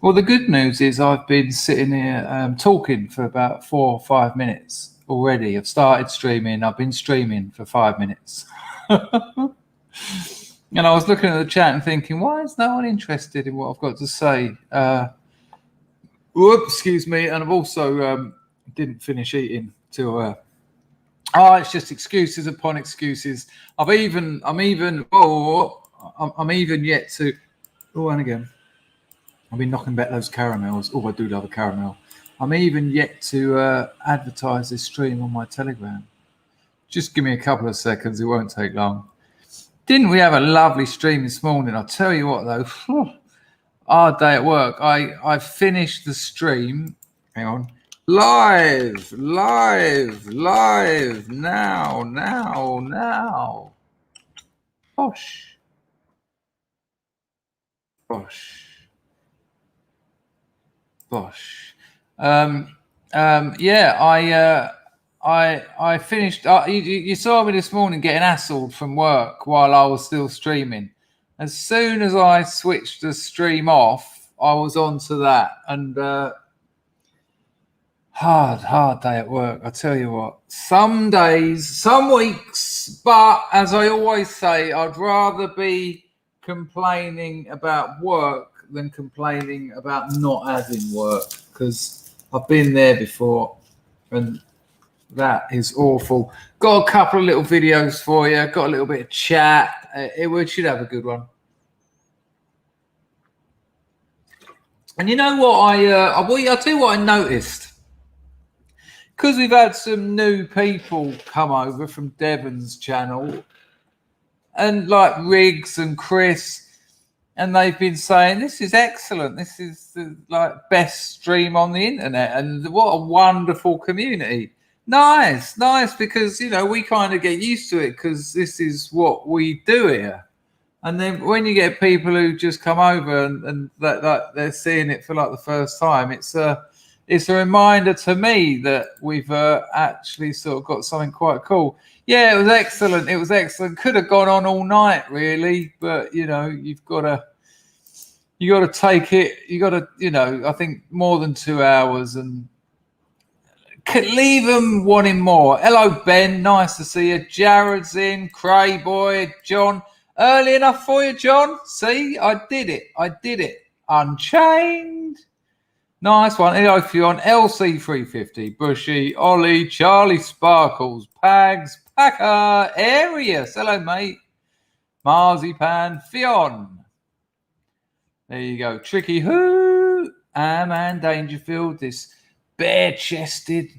Well, the good news is I've been sitting here talking for about 4 or 5 minutes already. I've started streaming. I've been streaming for 5 minutes. And I was looking at the chat and thinking, why is no one interested in what I've got to say? Excuse me. And I've also didn't finish eating till... it's just excuses upon excuses. I'm even yet to... Oh, and again. I've been knocking back those caramels. Oh, I do love a caramel. I'm even yet to advertise this stream on my Telegram. Just give me a couple of seconds. It won't take long. Didn't we have a lovely stream this morning? I'll tell you what, though. Hard day at work. I finished the stream. Hang on. Live. Now. Bosh. I finished. You saw me this morning getting hassled from work while I was still streaming. As soon as I switched the stream off, I was onto that. And hard day at work. I tell you what. Some days, some weeks, but as I always say, I'd rather be complaining about work than complaining about not having work, because I've been there before and that is awful. Got a couple of little videos for you, got a little bit of chat. We should have a good one. And you know what, I'll tell you what I noticed, because we've had some new people come over from Devon's channel, and like Riggs and Chris, and they've been saying, this is excellent. This is the best stream on the internet. And what a wonderful community. Nice, because, we kind of get used to it because this is what we do here. And then when you get people who just come over and they're seeing it for the first time, it's a reminder to me that we've actually sort of got something quite cool. Yeah, it was excellent. Could have gone on all night, really, but you've got to take it. You got to, I think more than 2 hours, and leave them wanting more. Hello, Ben. Nice to see you. Jared's in. Cray Boy, John. Early enough for you, John? See, I did it. Unchained. Nice one. Hello, Fionn. LC350, Bushy, Ollie, Charlie Sparkles, Pags, Packer, Arius. Hello, mate. Marzipan, Fionn. There you go. Tricky Who? Man Dangerfield, this bare-chested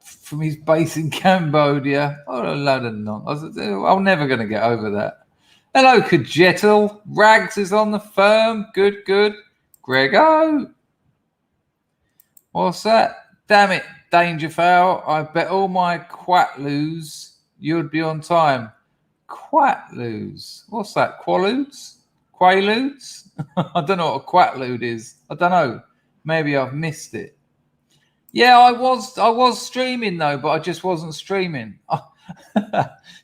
from his base in Cambodia. Oh, a load of nonsense. I'm never going to get over that. Hello, Kajetel. Rags is on the firm. Good. Grego. What's that? Damn it, Dangerfowl. I bet all my quatloos you'd be on time. Quatloos? What's that? Qualudes? Quaaludes? I don't know what a quatlood is. I don't know. Maybe I've missed it. Yeah, I was streaming though, but I just wasn't streaming.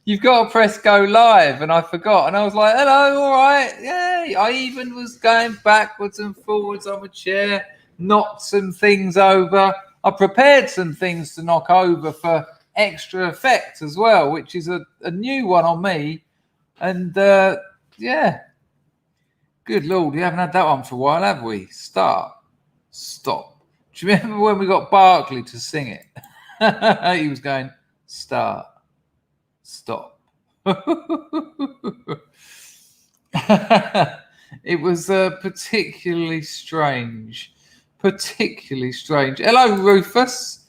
You've got to press go live, and I forgot. And I was like, hello, all right. Yeah, I even was going backwards and forwards on my chair. Knocked some things over. I prepared some things to knock over for extra effect as well, which is a new one on me. And yeah, good Lord, we haven't had that one for a while, have we? Stop. Do you remember when we got Barkley to sing it? He was going, start, stop. It was particularly strange. Hello, Rufus.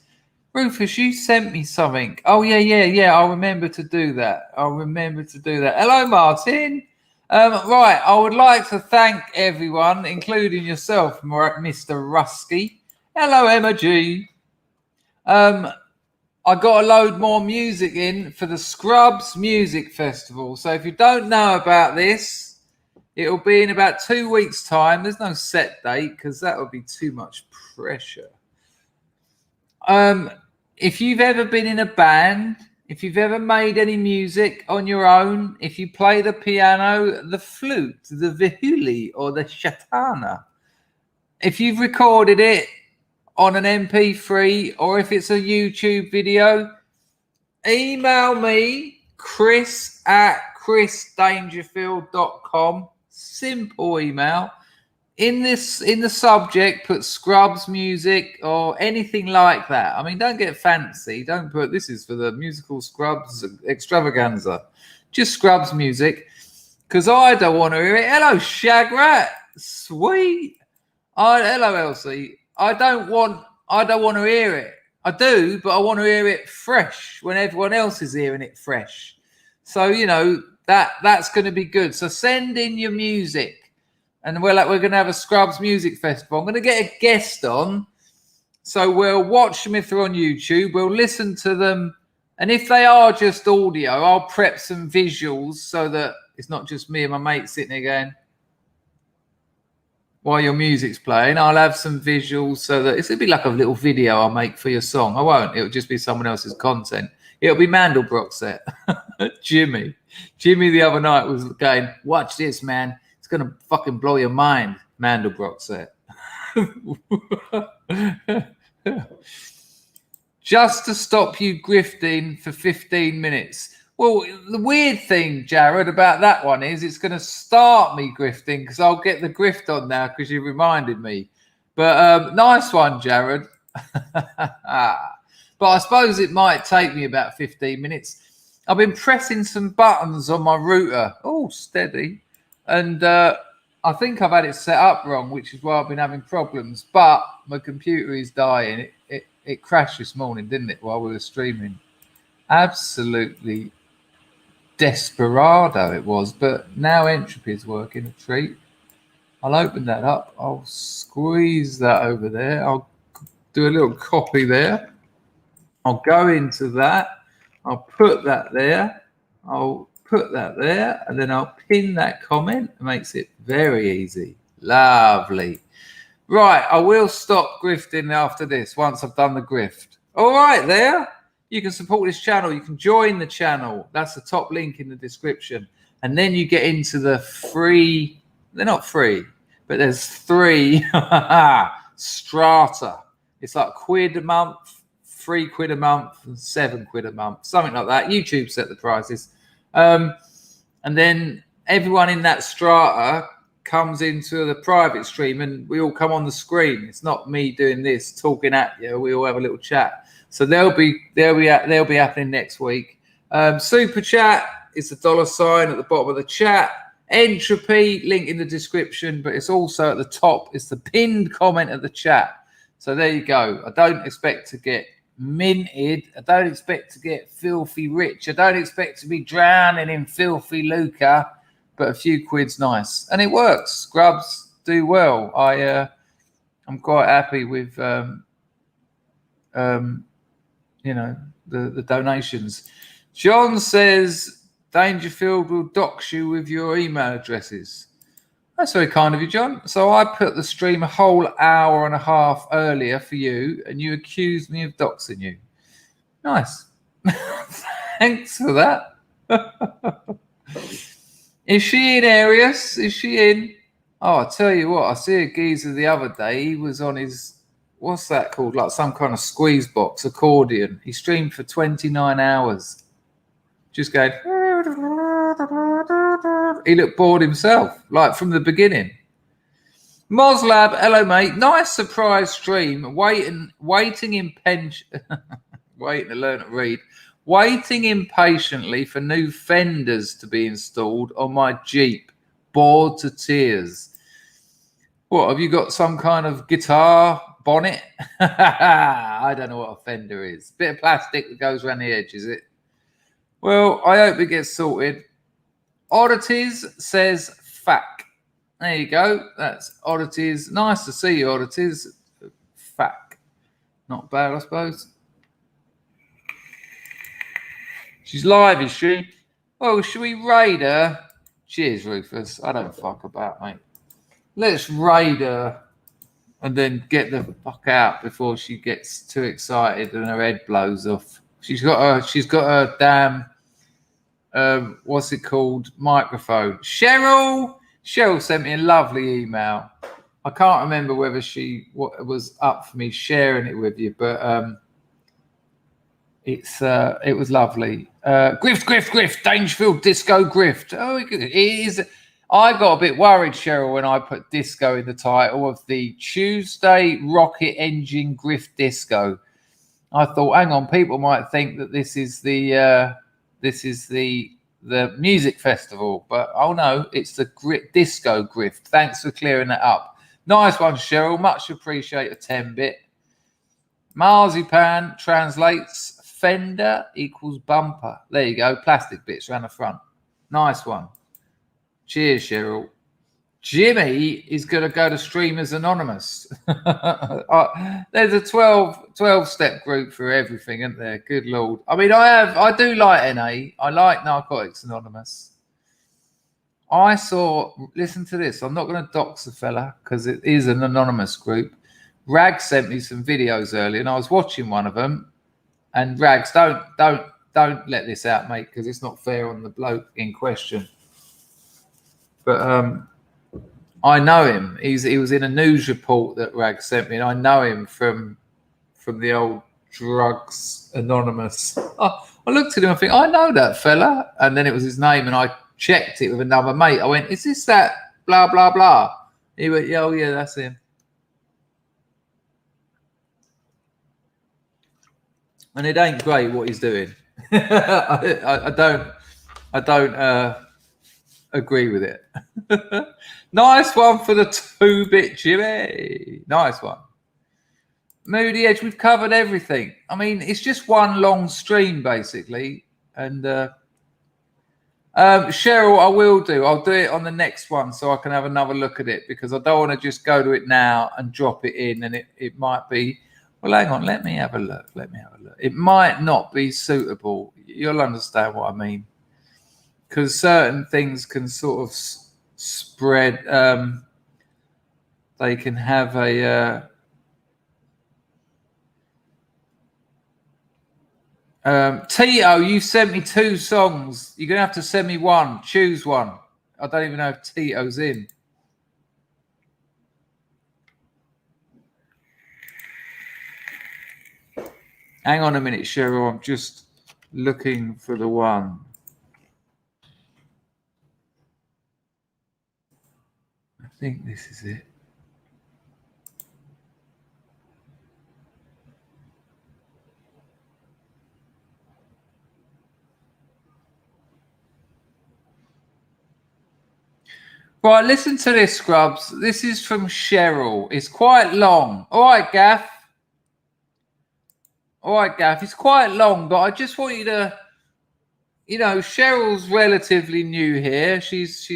Rufus, you sent me something. Oh, yeah. I'll remember to do that. Hello, Martin. Right, I would like to thank everyone, including yourself, Mr. Rusky. Hello, Emma G. I got a load more music in for the Scrubs Music Festival. So if you don't know about this, it'll be in about 2 weeks' time. There's no set date because that would be too much pressure. If you've ever been in a band if you've ever made any music on your own, if you play the piano, the flute, the vihuli, or the shatana, if you've recorded it on an MP3 or if it's a YouTube video, email me, chris@chrisdangerfield.com. Simple email. In the subject, put Scrubs music or anything like that. I mean, don't get fancy. Don't put this is for the musical Scrubs extravaganza. Just Scrubs music, because I don't want to hear it. Hello, Shagrat. Sweet. Hello, Elsie. I don't want to hear it. I do, but I want to hear it fresh when everyone else is hearing it fresh. So that's going to be good. So send in your music. And we're going to have a Scrubs music festival. I'm going to get a guest on. So we'll watch them if they're on YouTube. We'll listen to them. And if they are just audio, I'll prep some visuals so that it's not just me and my mate sitting there going, while your music's playing, I'll have some visuals so that it'll be like a little video I'll make for your song. I won't. It'll just be someone else's content. It'll be Mandelbrot's set. Jimmy the other night was going, watch this, man. It's going to fucking blow your mind, Mandelbrot said. Just to stop you grifting for 15 minutes. Well, the weird thing, Jared, about that one is it's going to start me grifting because I'll get the grift on now because you reminded me. But nice one, Jared. But I suppose it might take me about 15 minutes. I've been pressing some buttons on my router. Oh, steady. And I think I've had it set up wrong, which is why I've been having problems. But my computer is dying. It crashed this morning, didn't it, while we were streaming? Absolutely desperado it was. But now entropy is working a treat. I'll open that up. I'll squeeze that over there. I'll do a little copy there. I'll go into that. I'll put that there. I'll put that there, and then I'll pin that comment. It makes it very easy. Lovely. Right, I will stop grifting after this once I've done the grift. All right, there. You can support this channel. You can join the channel. That's the top link in the description. And then you get into the free, they're not free, but there's 3 strata. It's like £1 a month, £3 a month, and £7 a month, something like that. YouTube set the prices. And then everyone in that strata comes into the private stream and we all come on the screen. It's not me doing this, talking at you. We all have a little chat. So they'll be happening next week. Super chat is the $sign at the bottom of the chat. Entropy, link in the description, but it's also at the top. It's the pinned comment of the chat. So there you go. I don't expect to get minted. I don't expect to get filthy rich. I don't expect to be drowning in filthy lucre, but a few quid's nice, and it works. Scrubs do well. I'm quite happy with the donations. John says Dangerfield will dox you with your email addresses. That's very kind of you, John. So I put the stream a whole hour and a half earlier for you, and you accused me of doxing you. Nice. Thanks for that. Is she in, Arius? Is she in? Oh, I tell you what, I see a geezer the other day. He was on his, what's that called? Like some kind of squeeze box accordion. He streamed for 29 hours. Just going. He looked bored himself, like from the beginning. Moslab, hello mate. Nice surprise stream. Waiting waiting to learn to read. Waiting impatiently for new fenders to be installed on my Jeep. Bored to tears. What, have you got some kind of guitar bonnet? I don't know what a fender is. Bit of plastic that goes around the edge, is it? Well, I hope it gets sorted. Oddities says fack. There you go. That's Oddities. Nice to see you, Oddities. Fack. Not bad, I suppose. She's live, is she? Well, should we raid her? Cheers, Rufus. I don't fuck about, mate. Let's raid her and then get the fuck out before she gets too excited and her head blows off. She's got a damn what's it called, microphone. Cheryl sent me a lovely email. I can't remember whether she was up for me sharing it with you, but it was lovely. Grift, Dangerfield disco grift. Oh, it is. I got a bit worried, Cheryl, when I put disco in the title of the Tuesday Rocket Engine Grift Disco. I thought, hang on, people might think that this is the music festival, but oh no, it's the disco grift. Thanks for clearing that up. Nice one, Cheryl. Much appreciate a 10-bit. Marzipan translates fender equals bumper. There you go. Plastic bits around the front. Nice one. Cheers, Cheryl. Jimmy is going to go to Streamers Anonymous. There's a 12-step group for everything, isn't there? Good Lord. I mean, I do like NA. I like Narcotics Anonymous. Listen to this. I'm not going to dox the fella because it is an anonymous group. Rag sent me some videos earlier and I was watching one of them. And Rags, don't let this out, mate, because it's not fair on the bloke in question. But I know him. He was in a news report that Rag sent me, and I know him from the old Drugs Anonymous. I looked at him and think, I know that fella, and then it was his name, and I checked it with another mate. I went, is this that blah blah blah? He went, yeah, oh yeah, that's him. And it ain't great what he's doing. I don't agree with it. Nice one for the 2-bit Jimmy. Nice one. Moody Edge, we've covered everything. I mean, it's just one long stream basically. And Cheryl, I'll do it on the next one so I can have another look at it, because I don't want to just go to it now and drop it in, and it might be, well, hang on, let me have a look. It might not be suitable. You'll understand what I mean. Because certain things can sort of spread. They can have a... Tito, you sent me 2 songs. You're going to have to send me one. Choose one. I don't even know if Tito's in. Hang on a minute, Cheryl. I'm just looking for the one. I think this is it. Right, listen to this, Scrubs. This is from Cheryl. It's quite long. All right, Gaff. It's quite long, but I just want you to, Cheryl's relatively new here. She's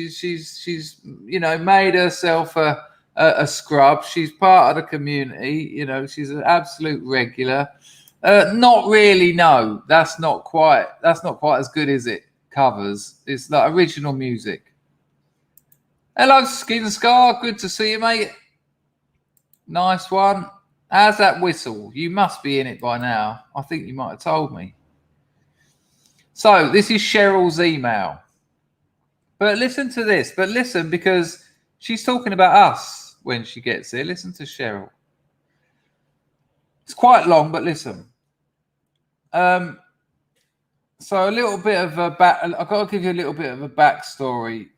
made herself a scrub. She's part of the community. She's an absolute regular. Not really. No, that's not quite as good as it covers. It's like original music. Hello, Skin Scar. Good to see you, mate. Nice one. How's that whistle? You must be in it by now. I think you might have told me. So this is Cheryl's email. But listen to this. But listen, because she's talking about us when she gets here. Listen to Cheryl. It's quite long, but listen. So a little bit of I've got to give you a little bit of a backstory.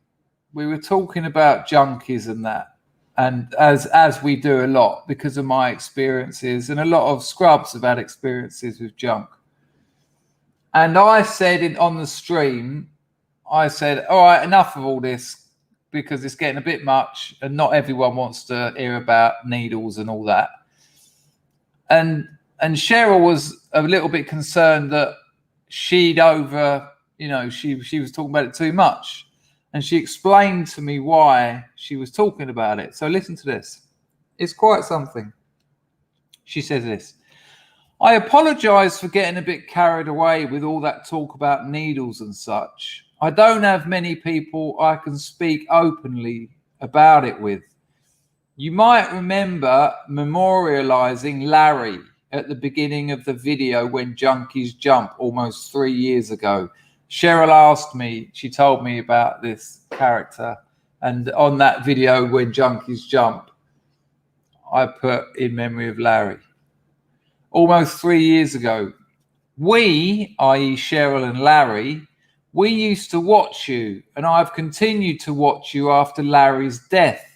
We were talking about junkies and that, and as we do a lot because of my experiences, and a lot of scrubs have had experiences with junk. And I said on the stream, I said, all right, enough of all this, because it's getting a bit much and not everyone wants to hear about needles and all that. And Cheryl was a little bit concerned that she was talking about it too much. And she explained to me why she was talking about it. So listen to this. It's quite something. She says this. I apologize for getting a bit carried away with all that talk about needles and such. I don't have many people I can speak openly about it with. You might remember memorializing Larry at the beginning of the video when junkies jump almost 3 years ago. Cheryl asked me, she told me about this character, and on that video when junkies jump, I put in memory of Larry. Almost 3 years ago. We, i.e. Cheryl and Larry, we used to watch you, and I've continued to watch you after Larry's death.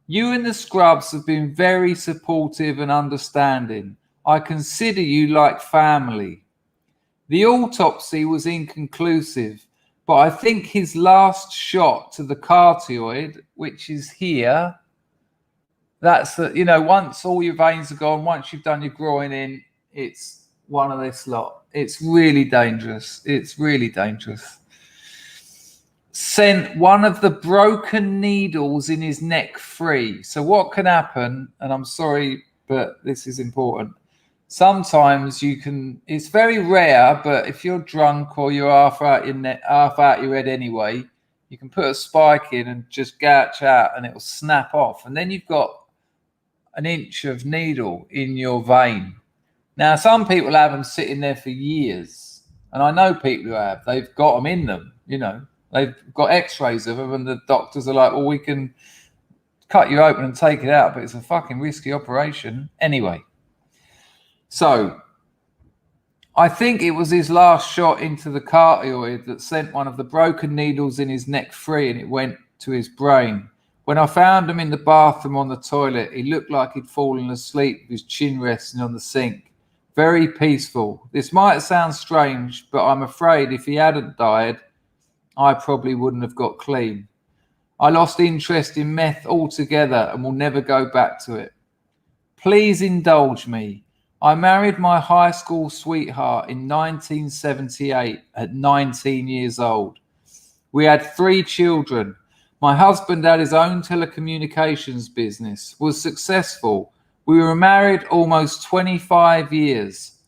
You and the Scrubs have been very supportive and understanding. I consider you like family. The autopsy was inconclusive, but I think his last shot to the carotid, which is here, that's the, you know, once all your veins are gone, once you've done your groin in, it's one of this lot. It's really dangerous. It's really dangerous. Sent one of the broken needles in his neck free. So what can happen, and I'm sorry, but this is important. Sometimes you can, it's very rare, but if you're drunk or you're half out your head anyway, you can put a spike in and just gouge out and it will snap off. And then you've got an inch of needle in your vein. Now, some people have them sitting there for years. And I know people who have. They've got them in them, you know. They've got x-rays of them and the doctors are like, well, we can cut you open and take it out, but it's a fucking risky operation. Anyway. So, I think it was his last shot into the carotid that sent one of the broken needles in his neck free and it went to his brain. When I found him in the bathroom on the toilet, he looked like he'd fallen asleep with his chin resting on the sink. Very peaceful. This might sound strange, but I'm afraid if he hadn't died, I probably wouldn't have got clean. I lost interest in meth altogether and will never go back to it. Please indulge me. I married my high school sweetheart in 1978 at 19 years old. We had 3 children. My husband had his own telecommunications business, was successful. We were married almost 25 years.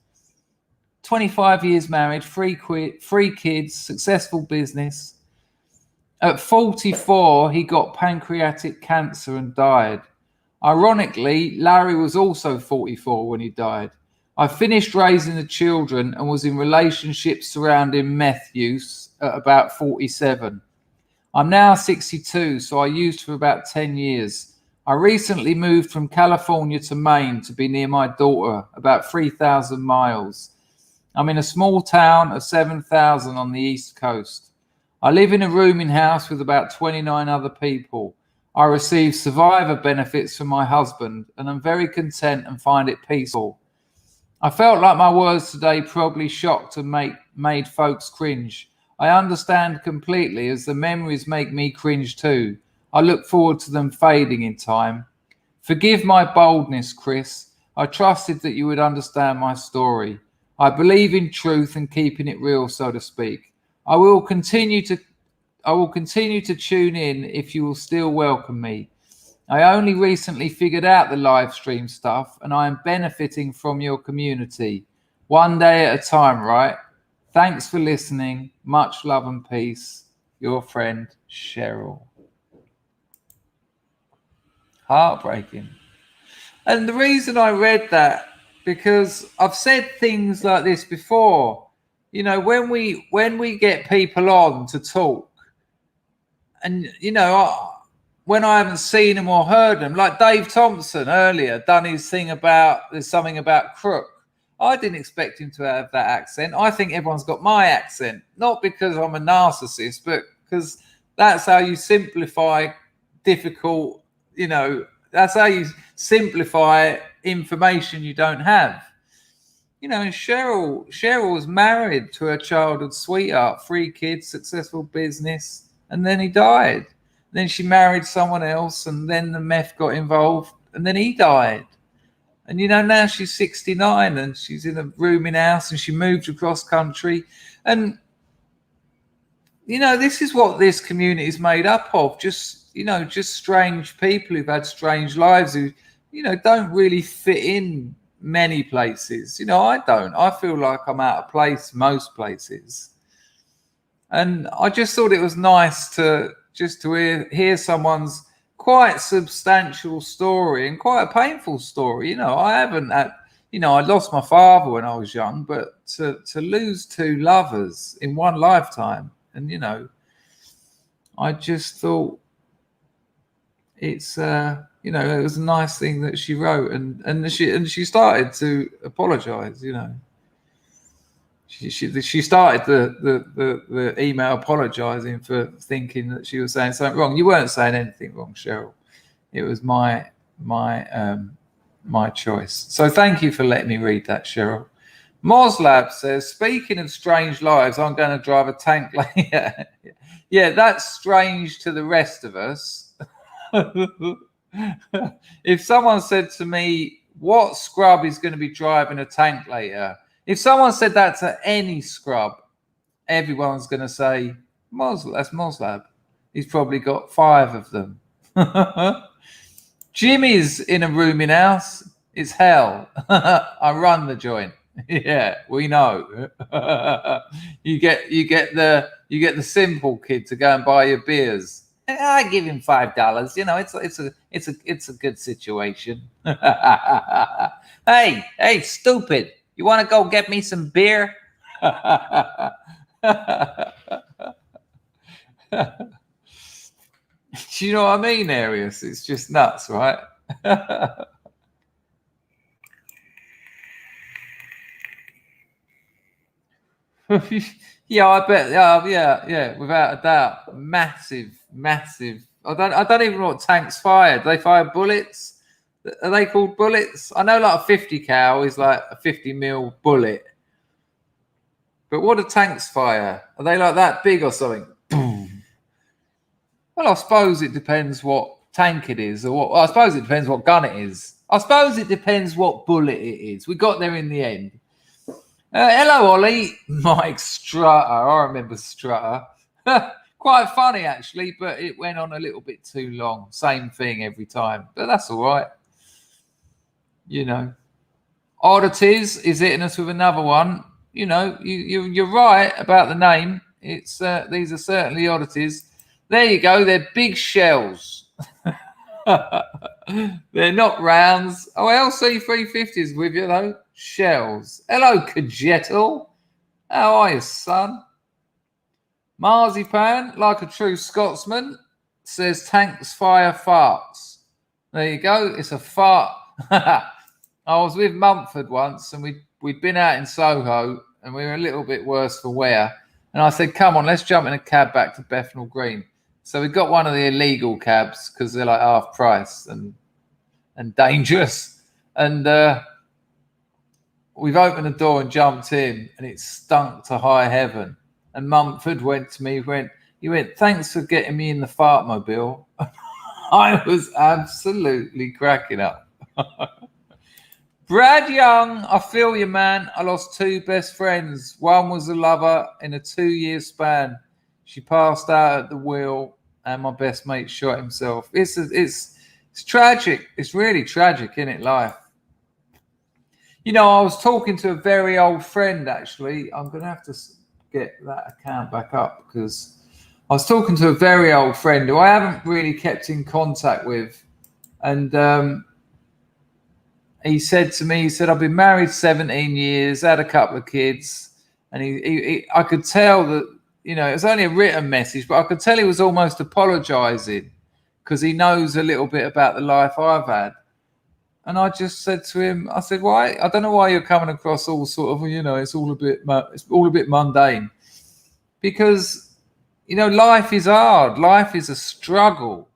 25 years married, 3 kids, successful business. At 44, he got pancreatic cancer and died. Ironically, Larry was also 44 when he died. I finished raising the children and was in relationships surrounding meth use at about 47. I'm now 62, so I used for about 10 years. I recently moved from California to Maine to be near my daughter, about 3,000 miles. I'm in a small town of 7,000 on the East Coast. I live in a rooming house with about 29 other people. I receive survivor benefits from my husband, and I'm very content and find it peaceful. I felt like my words today probably shocked and made folks cringe. I understand completely, as the memories make me cringe too. I look forward to them fading in time. Forgive my boldness, Chris. I trusted that you would understand my story. I believe in truth and keeping it real, so to speak. I will continue to tune in if you will still welcome me. I only recently figured out the live stream stuff and I am benefiting from your community. One day at a time, right? Thanks for listening. Much love and peace. Your friend, Cheryl. Heartbreaking. And the reason I read that, because I've said things like this before. You know, when we get people on to talk, and, you know, when I haven't seen them or heard them, like Dave Thompson earlier, done his thing about, there's something about crook. I didn't expect him to have that accent. I think everyone's got my accent, not because I'm a narcissist, but because that's how you simplify difficult, you know, that's how you simplify information you don't have. You know, and Cheryl was married to her childhood sweetheart, 3 kids, successful business, and then he died. Then she married someone else, and then the meth got involved, and then he died. And, you know, now she's 69 and she's in a rooming house and she moved across country. And, you know, this is what this community is made up of. Just, you know, just strange people who've had strange lives who, you know, don't really fit in many places. You know, I don't. I feel like I'm out of place most places. And I just thought it was nice to hear someone's quite substantial story and quite a painful story. You know, I haven't had, I lost my father when I was young, but to lose two lovers in one lifetime, and I just thought it's it was a nice thing that she wrote, and she started to apologize. She started the email apologizing for thinking that she was saying something wrong. You weren't saying anything wrong, Cheryl. It was my choice. So thank you for letting me read that, Cheryl. Moslab says, speaking of strange lives, I'm going to drive a tank later. Yeah, that's strange to the rest of us. If someone said to me, what scrub is going to be driving a tank later? If someone said that to any scrub, everyone's going to say, that's Moslab. He's probably got 5 of them. Jimmy's in a rooming house. It's hell. I run the joint. Yeah, we know. You get the simple kid to go and buy your beers. I give him $5. It's a good situation. Hey, stupid! You want to go get me some beer? Do you know what I mean, Arius? It's just nuts, right? Yeah, I bet. Yeah, without a doubt, massive. I don't even know what tanks fire. Do they fire bullets? Are they called bullets? I know, like a 50 cal is like a 50 mil bullet. But what do tanks fire? Are they like that big or something? Boom. Well, I suppose it depends what tank it is, I suppose it depends what gun it is. I suppose it depends what bullet it is. We got there in the end. Hello, Ollie. Mike Strutter. I remember Strutter. Quite funny, actually, but it went on a little bit too long. Same thing every time, but that's all right. Oddities is hitting us with another one. You're right about the name. It's these are certainly oddities. There you go. They're big shells. They're not rounds. Oh, LC350 is with you though. Shells. Hello, Kajetal. How are you, son? Marzipan, like a true Scotsman, says tanks fire farts. There you go. It's a fart. I was with Mumford once, and we'd been out in Soho, and we were a little bit worse for wear. And I said, "Come on, let's jump in a cab back to Bethnal Green." So we got one of the illegal cabs because they're like half price and dangerous. And we've opened the door and jumped in, and it stunk to high heaven. And Mumford went to me, he went, "Thanks for getting me in the fart mobile." I was absolutely cracking up. Brad Young, I feel you, man. I lost 2 best friends. One was a lover in a 2-year span. She passed out at the wheel, and my best mate shot himself. It's tragic. It's really tragic, isn't it, life? I was talking to a very old friend, actually. I'm going to have to get that account back up because I was talking to a very old friend who I haven't really kept in contact with. And he said to me, I've been married 17 years, had a couple of kids. And I could tell that, it was only a written message, but I could tell he was almost apologizing because he knows a little bit about the life I've had. And I just said to him, I said, "Why? I don't know why you're coming across all sort of, it's all a bit mundane." Because, life is hard. Life is a struggle.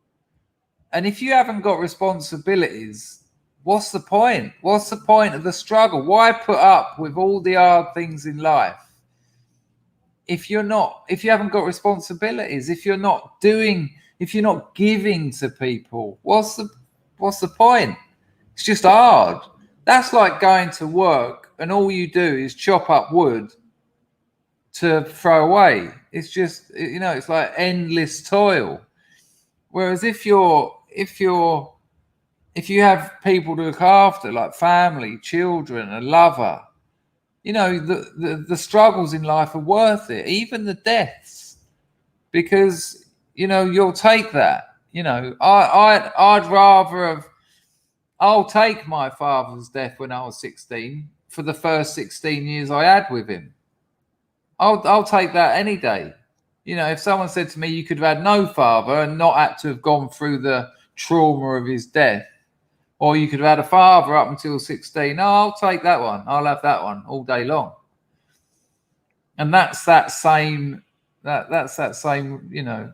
And if you haven't got responsibilities, what's the point? What's the point of the struggle? Why put up with all the hard things in life? If you haven't got responsibilities, if you're not giving to people, what's the point? It's just hard. That's like going to work and all you do is chop up wood to throw away. It's just, it's like endless toil. Whereas if you have people to look after, like family, children, a lover, the struggles in life are worth it, even the deaths, because you'll take that. I'd rather have I'll take my father's death when I was 16 for the first 16 years I had with him. I'll take that any day. You know, if someone said to me, you could have had no father and not had to have gone through the trauma of his death, or you could have had a father up until 16. No, I'll take that one. I'll have that one all day long. And that's that same, that's that same, you know,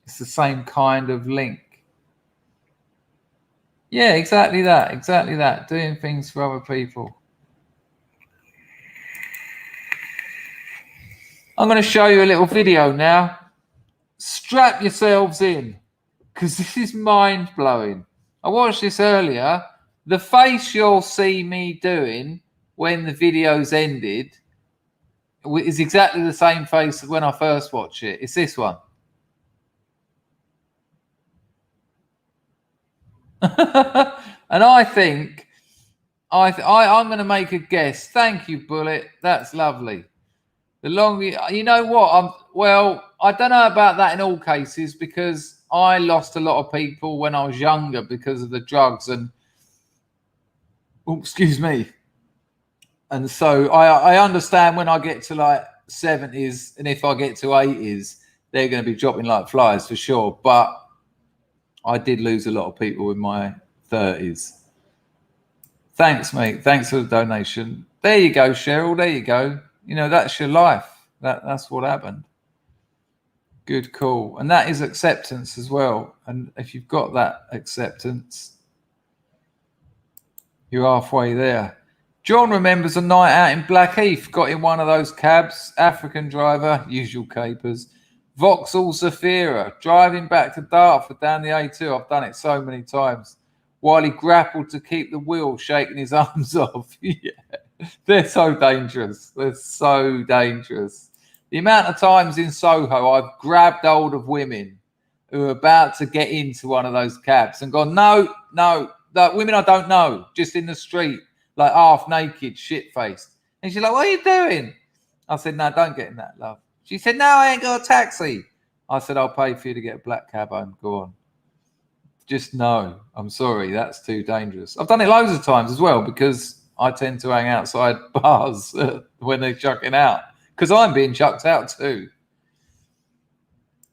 it's the same kind of link. Yeah, exactly that. Exactly that. Doing things for other people. I'm going to show you a little video now. Strap yourselves in, because this is mind-blowing. I watched this earlier. The face you'll see me doing when the video's ended is exactly the same face as when I first watched it. It's this one. And I think I'm going to make a guess. Thank you, Bullet. That's lovely. The longer, you know what? I don't know about that in all cases, because I lost a lot of people when I was younger because of the drugs and, excuse me. And so I understand when I get to like 70s, and if I get to 80s, they're going to be dropping like flies for sure. But I did lose a lot of people in my 30s. Thanks, mate. Thanks for the donation. There you go, Cheryl. There you go. You know, that's your life. That's what happened. Good call. And that is acceptance as well. And if you've got that acceptance, you're halfway there. John remembers a night out in Blackheath. Got in one of those cabs. African driver, usual capers. Vauxhall Zafira, driving back to Dartford down the A2. I've done it so many times. While he grappled to keep the wheel, shaking his arms off. Yeah. They're so dangerous. They're so dangerous. The amount of times in Soho I've grabbed hold of women who are about to get into one of those cabs and gone, no, women I don't know, just in the street, like half naked, shit-faced. And she's like, what are you doing? I said, no, don't get in that, love. She said, no, I ain't got a taxi. I said, I'll pay for you to get a black cab home. Go on. Just no, I'm sorry, that's too dangerous. I've done it loads of times as well, because I tend to hang outside bars when they're chucking out, because I'm being chucked out too.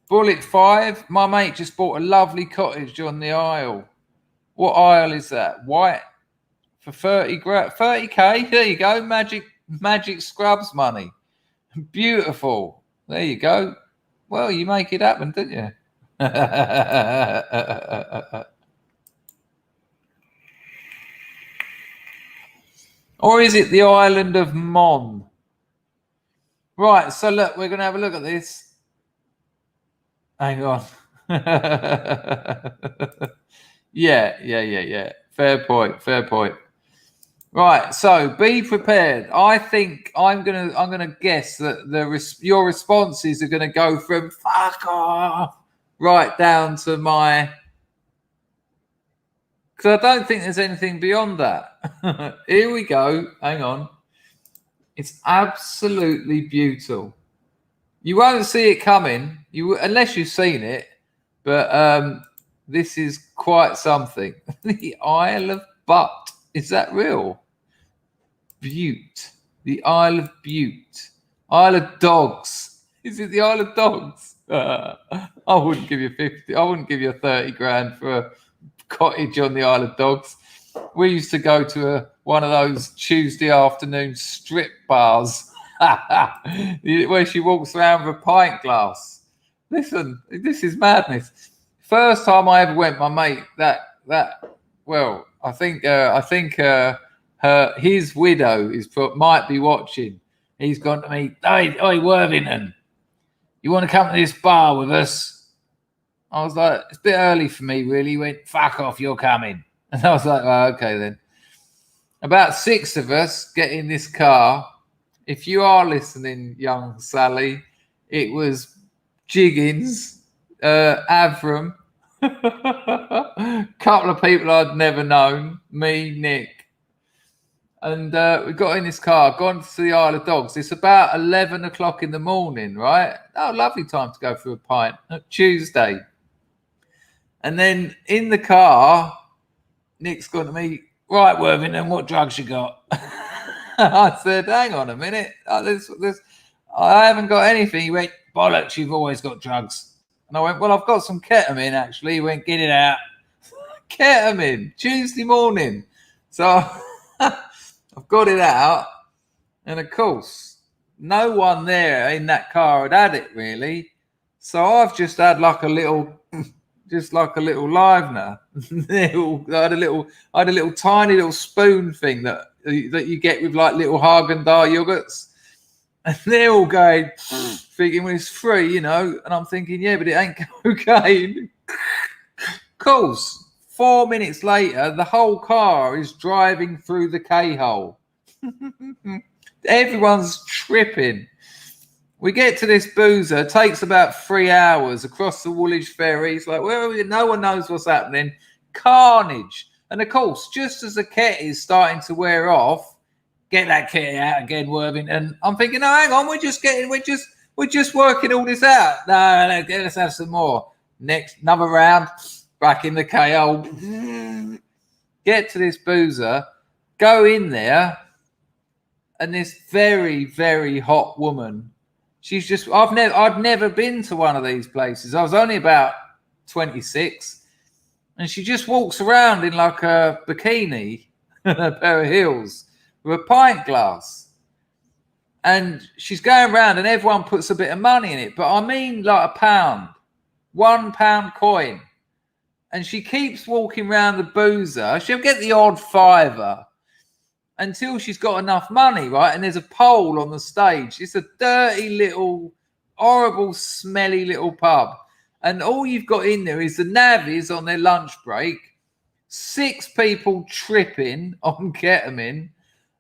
Bullet 5, my mate just bought a lovely cottage on the Isle. What Isle is that? White for 30k. There you go, magic scrubs money. Beautiful. There you go. Well, you make it happen, didn't you? Or is it the island of Mon? Right, so look, we're going to have a look at this. Hang on. Yeah. Fair point. Right, so be prepared. I think I'm gonna guess that your responses are gonna go from fuck off right down to my, because I don't think there's anything beyond that. Here we go. Hang on. It's absolutely beautiful. You won't see it coming, unless you've seen it. But this is quite something. The Isle of Butt. Is that real? Butte. The Isle of Butte. Isle of Dogs. Is it the Isle of Dogs? I wouldn't give you 50. I wouldn't give you 30 grand for a cottage on the Isle of Dogs. We used to go to one of those Tuesday afternoon strip bars where she walks around with a pint glass. Listen, this is madness. First time I ever went, my mate, I think his widow might be watching. He's gone to me, hey, Worthington, you want to come to this bar with us? I was like, it's a bit early for me, really. He went, fuck off, you're coming. And I was like, oh, okay then. About 6 of us get in this car. If you are listening, young Sally, it was Jiggins, Avram, a couple of people I'd never known, me, Nick. And we got in this car, gone to the Isle of Dogs. It's about 11 o'clock in the morning, right? Oh, lovely time to go for a pint. Tuesday. And then in the car, Nick's gone to me, right, Worthington, what drugs you got? I said, hang on a minute. I haven't got anything. He went, bollocks, you've always got drugs. And I went, well, I've got some ketamine, actually. He went, get it out. Ketamine, Tuesday morning. So I've got it out. And, of course, no one there in that car had it, really. So I've just had like a little livener. I had a little tiny little spoon thing that you get with like little Haagen-Dazs yogurts. And they're all going, thinking, well, it's free, you know. And I'm thinking, yeah, but it ain't cocaine. Of course, 4 minutes later, the whole car is driving through the K-hole. Everyone's tripping. We get to this boozer. It takes about 3 hours across the Woolwich Ferry. It's like, well, no one knows what's happening. Carnage. And, of course, just as the ket is starting to wear off, get that kit out again, Worthington. I'm thinking, no, hang on, we're just working all this out. No, let's have some more. Next, another round, back in the KO. Get to this boozer, go in there, and this very, very hot woman. She's just, I'd never been to one of these places. I was only about 26, and she just walks around in like a bikini and a pair of heels, with a pint glass, and she's going around and everyone puts a bit of money in it, but I mean like £1 coin, and she keeps walking around the boozer. She'll get the odd fiver until she's got enough money, right? And there's a pole on the stage. It's a dirty little, horrible, smelly little pub, and all you've got in there is the navvies on their lunch break, 6 people tripping on ketamine,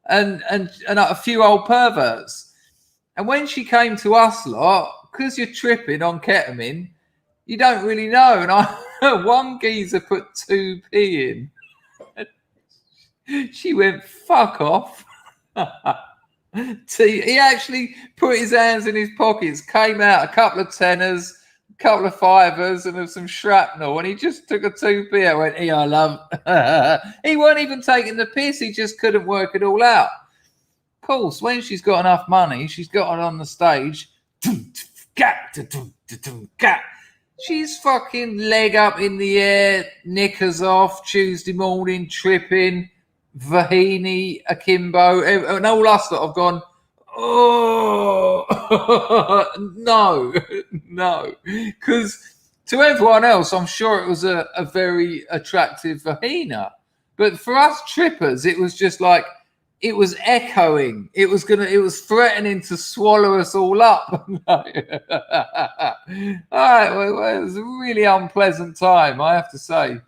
and a few old perverts. And when she came to us lot, because you're tripping on ketamine, you don't really know. And one geezer put 2p in. She went, fuck off. He actually put his hands in his pockets, came out a couple of tenors, a couple of fivers, and some shrapnel, and he just took a 2p. I went, here, I love. He weren't even taking the piss. He just couldn't work it all out. Of course, when she's got enough money, she's got it on the stage. She's fucking leg up in the air, knickers off, Tuesday morning, tripping, Vahini, akimbo, and all us that have gone, oh, no. Because to everyone else, I'm sure it was a very attractive vagina. But for us trippers, it was just like, it was echoing. It was threatening to swallow us all up. All right, well, it was a really unpleasant time, I have to say.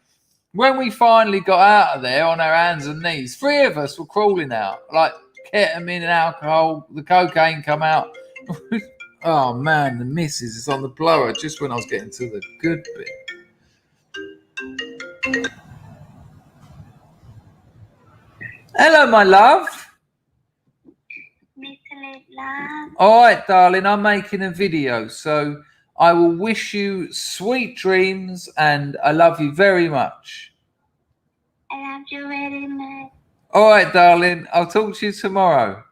When we finally got out of there on our hands and knees, 3 of us were crawling out, like ketamine and alcohol. The cocaine come out. Oh, man, the missus is on the blower just when I was getting to the good bit. Hello, my love. All right, darling, I'm making a video, so I will wish you sweet dreams, and I love you very much. I love you very much. All right, darling, I'll talk to you tomorrow.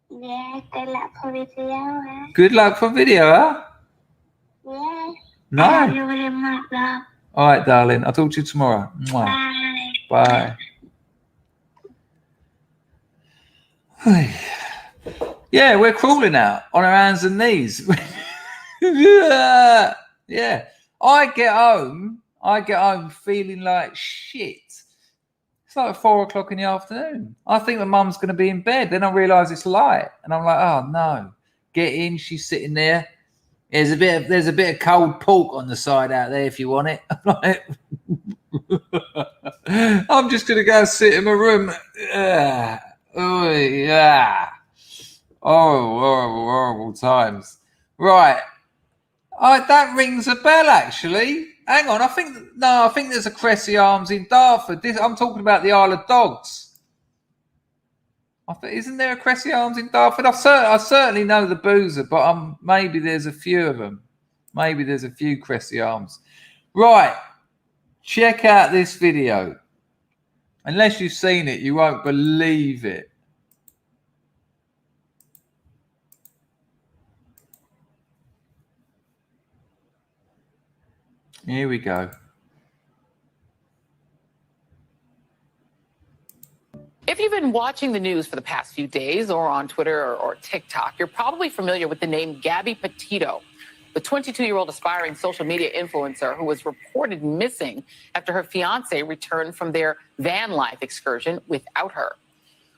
Yeah, good luck for video, huh? Good luck for video, huh? Yeah. No. I love you very much, love. All right, darling, I'll talk to you tomorrow. Mwah. Bye. Bye. Yeah, we're crawling out on our hands and knees. Yeah. I get home feeling like shit. It's like 4 o'clock in the afternoon. I think my mum's going to be in bed. Then I realise it's light, and I'm like, oh no. Get in. She's sitting there. There's a bit of cold pork on the side out there if you want it. I'm just going to go sit in my room. Oh yeah. Oh, horrible times. Right. That rings a bell, actually. Hang on. I think there's a Cressy Arms in Dartford. I'm talking about the Isle of Dogs. Isn't there a Cressy Arms in Dartford? I certainly know the boozer, but maybe there's a few of them. Maybe there's a few Cressy Arms. Right. Check out this video. Unless you've seen it, you won't believe it. Here we go. If you've been watching the news for the past few days or on Twitter or TikTok, you're probably familiar with the name Gabby Petito, the 22-year-old aspiring social media influencer who was reported missing after her fiance returned from their van life excursion without her.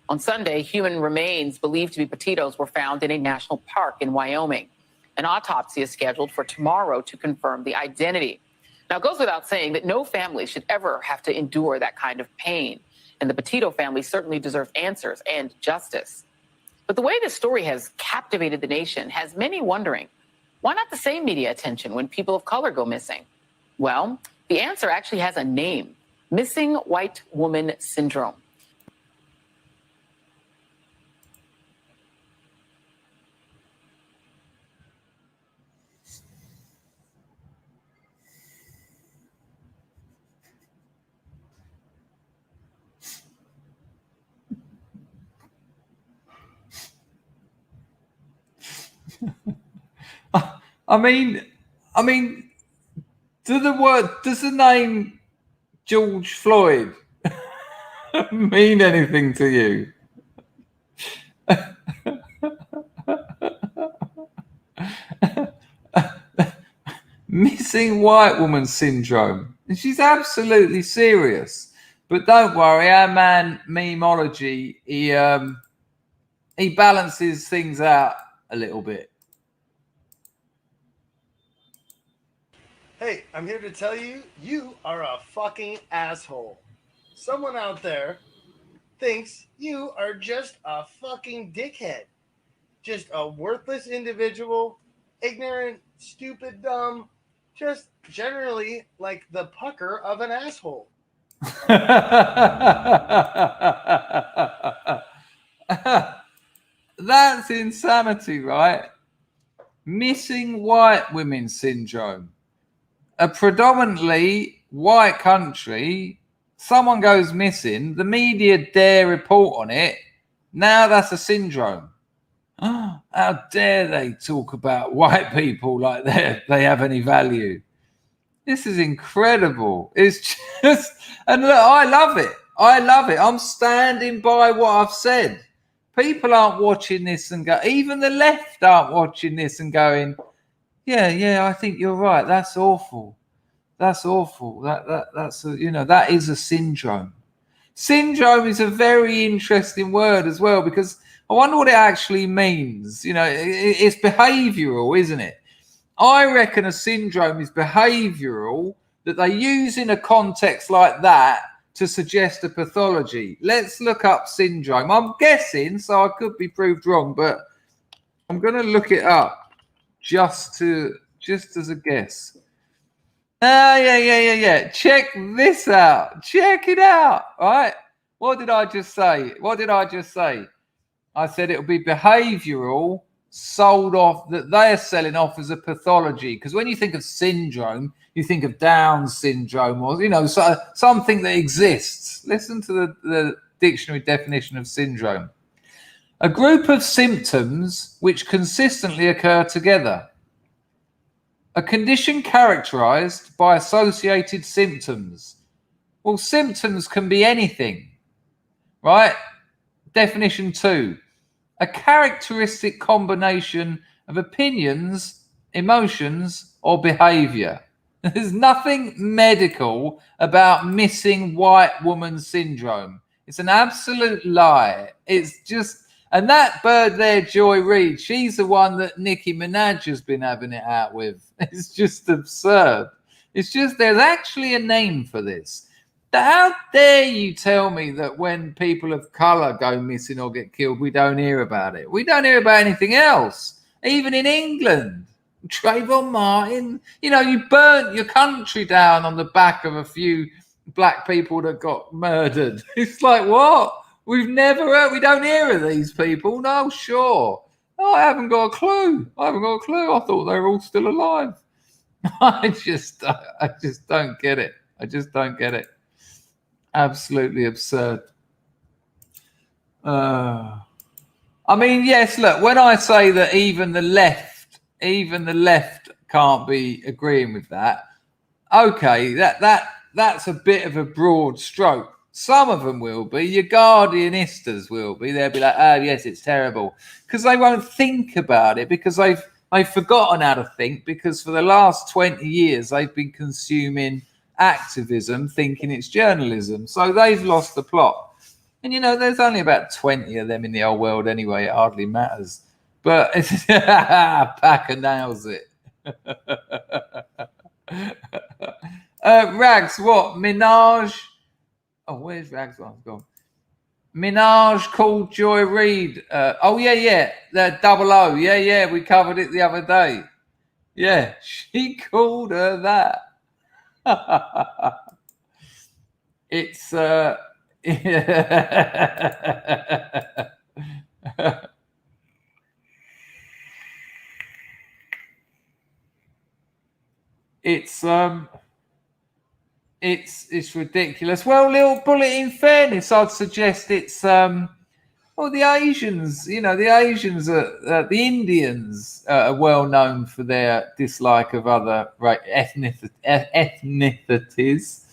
On Sunday, human remains believed to be Petito's were found in a national park in Wyoming. An autopsy is scheduled for tomorrow to confirm the identity. Now, it goes without saying that no family should ever have to endure that kind of pain. And the Petito family certainly deserves answers and justice. But the way this story has captivated the nation has many wondering, why not the same media attention when people of color go missing? Well, the answer actually has a name: missing white woman syndrome. I mean, does the name George Floyd mean anything to you? Missing white woman syndrome. And she's absolutely serious. But don't worry, our man Memeology, he balances things out a little bit. Hey, I'm here to tell you, you are a fucking asshole. Someone out there thinks you are just a fucking dickhead. Just a worthless individual, ignorant, stupid, dumb, just generally like the pucker of an asshole. That's insanity, right? Missing white women syndrome. A predominantly white country, someone goes missing, the media dare report on it. Now that's a syndrome. How dare they talk about white people like they have any value? This is incredible. It's just, and look, I love it. I'm standing by what I've said. People aren't watching this and go, even the left aren't watching this and going, yeah, I think you're right. That's awful. That's awful. That's that is a syndrome. Syndrome is a very interesting word as well, because I wonder what it actually means. It's behavioural, isn't it? I reckon a syndrome is behavioural that they use in a context like that to suggest a pathology. Let's look up syndrome. I'm guessing, so I could be proved wrong, but I'm going to look it up just as a guess. Yeah. Check this out. Check it out. All right. What did I just say? I said it will be behavioural, sold off, that they are selling off as a pathology. Because when you think of syndrome, you think of Down syndrome or, so, something that exists. Listen to the dictionary definition of syndrome. A group of symptoms which consistently occur together. A condition characterized by associated symptoms. Well, symptoms can be anything, right? Definition 2. A characteristic combination of opinions, emotions, or behavior. There's nothing medical about missing white woman syndrome. It's an absolute lie. It's just, and that bird there, Joy Reid, she's the one that Nicki Minaj has been having it out with. It's just absurd. It's just, there's actually a name for this. How dare you tell me that when people of colour go missing or get killed, we don't hear about it? We don't hear about anything else. Even in England, Trayvon Martin, you burnt your country down on the back of a few black people that got murdered. It's like, what? We've never heard, we don't hear of these people. No, sure. Oh, I haven't got a clue. I thought they were all still alive. I just don't get it. Absolutely absurd. I mean, yes, look, when I say that even the left can't be agreeing with that, okay, that's a bit of a broad stroke. Some of them will be. Your Guardianistas will be. They'll be like, oh, yes, it's terrible. Because they won't think about it, because they've forgotten how to think, because for the last 20 years they've been consuming activism thinking it's journalism. So they've lost the plot. And, you know, there's only about 20 of them in the whole world anyway. It hardly matters. But Panga nails it. Rags, what? Minaj? Oh, where's Rags? Oh, I've gone. Minaj called Joy Reid. Oh, yeah. The double O. Yeah. We covered it the other day. Yeah, she called her that. It's it's ridiculous. Well, little bullet, in fairness, I'd suggest it's well, the Asians, you know, the Asians are the Indians are well known for their dislike of other ethnicities.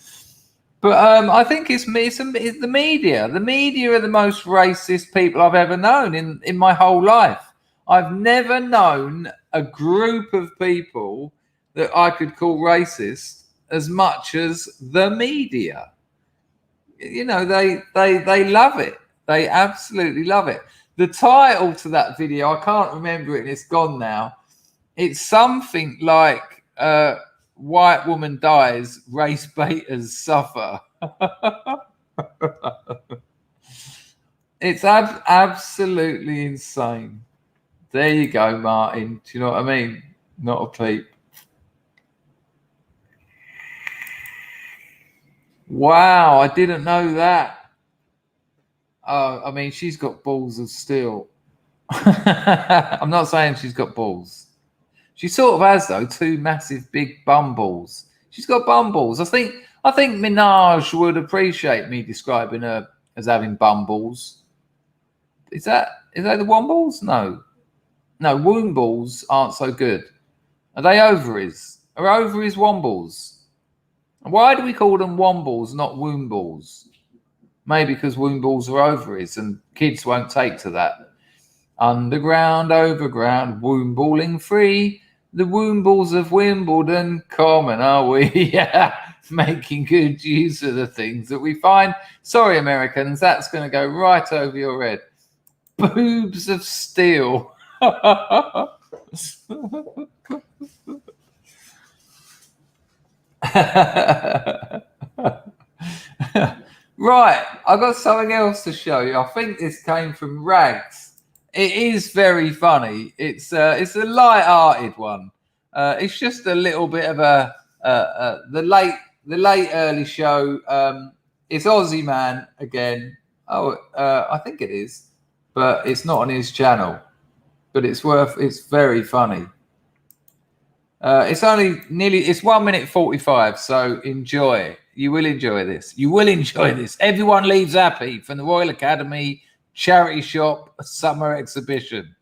But I think it's the media. The media are the most racist people I've ever known in my whole life. I've never known a group of people that I could call racist as much as the media. You know, they love it. They absolutely love it. The title to that video, I can't remember it, and it's gone now. It's something like white woman dies, race baiters suffer. It's absolutely insane. There you go, Martin. Do you know what I mean? Not a peep. Wow, I didn't know that. I mean, she's got balls of steel. I'm not saying she's got balls. She sort of has, though, two massive big bum balls. She's got bum balls. I think Minaj would appreciate me describing her as having bum balls. Is that the wombles? No, womb balls aren't so good. Are they ovaries? Are ovaries wombles? Why do we call them wombles, not womb balls? Maybe because womb balls are ovaries and kids won't take to that. Underground, overground, womb balling free. The womb balls of Wimbledon, common, are we? Yeah, making good use of the things that we find. Sorry, Americans, that's going to go right over your head. Boobs of steel. Right, I've got something else to show you. I think this came from Rags. It is very funny. It's a light-hearted one. It's just a little bit of the late early show. It's Aussie Man again. Oh, I think it is, but it's not on his channel. But it's very funny. It's 1 minute 45, so enjoy. You will enjoy this. Everyone leaves happy from the Royal Academy charity shop summer exhibition.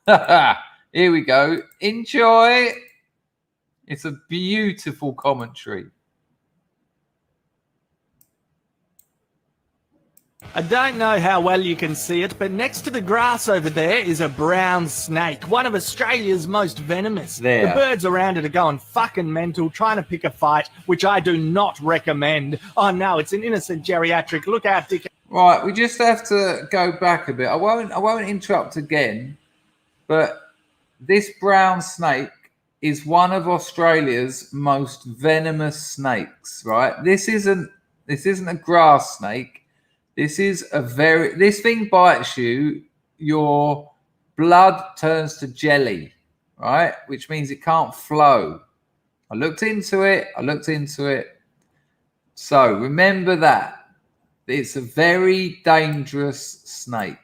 Here we go. Enjoy. It's a beautiful commentary. I don't know how well you can see it, but next to the grass over there is a brown snake, one of Australia's most venomous. There. The birds around it are going fucking mental, trying to pick a fight, which I do not recommend. Oh no, it's an innocent geriatric. Look out, dick. Right, we just have to go back a bit. I won't interrupt again, but this brown snake is one of Australia's most venomous snakes, right? This isn't a grass snake. This thing bites you, your blood turns to jelly, right? Which means it can't flow. I looked into it. So remember that. It's a very dangerous snake.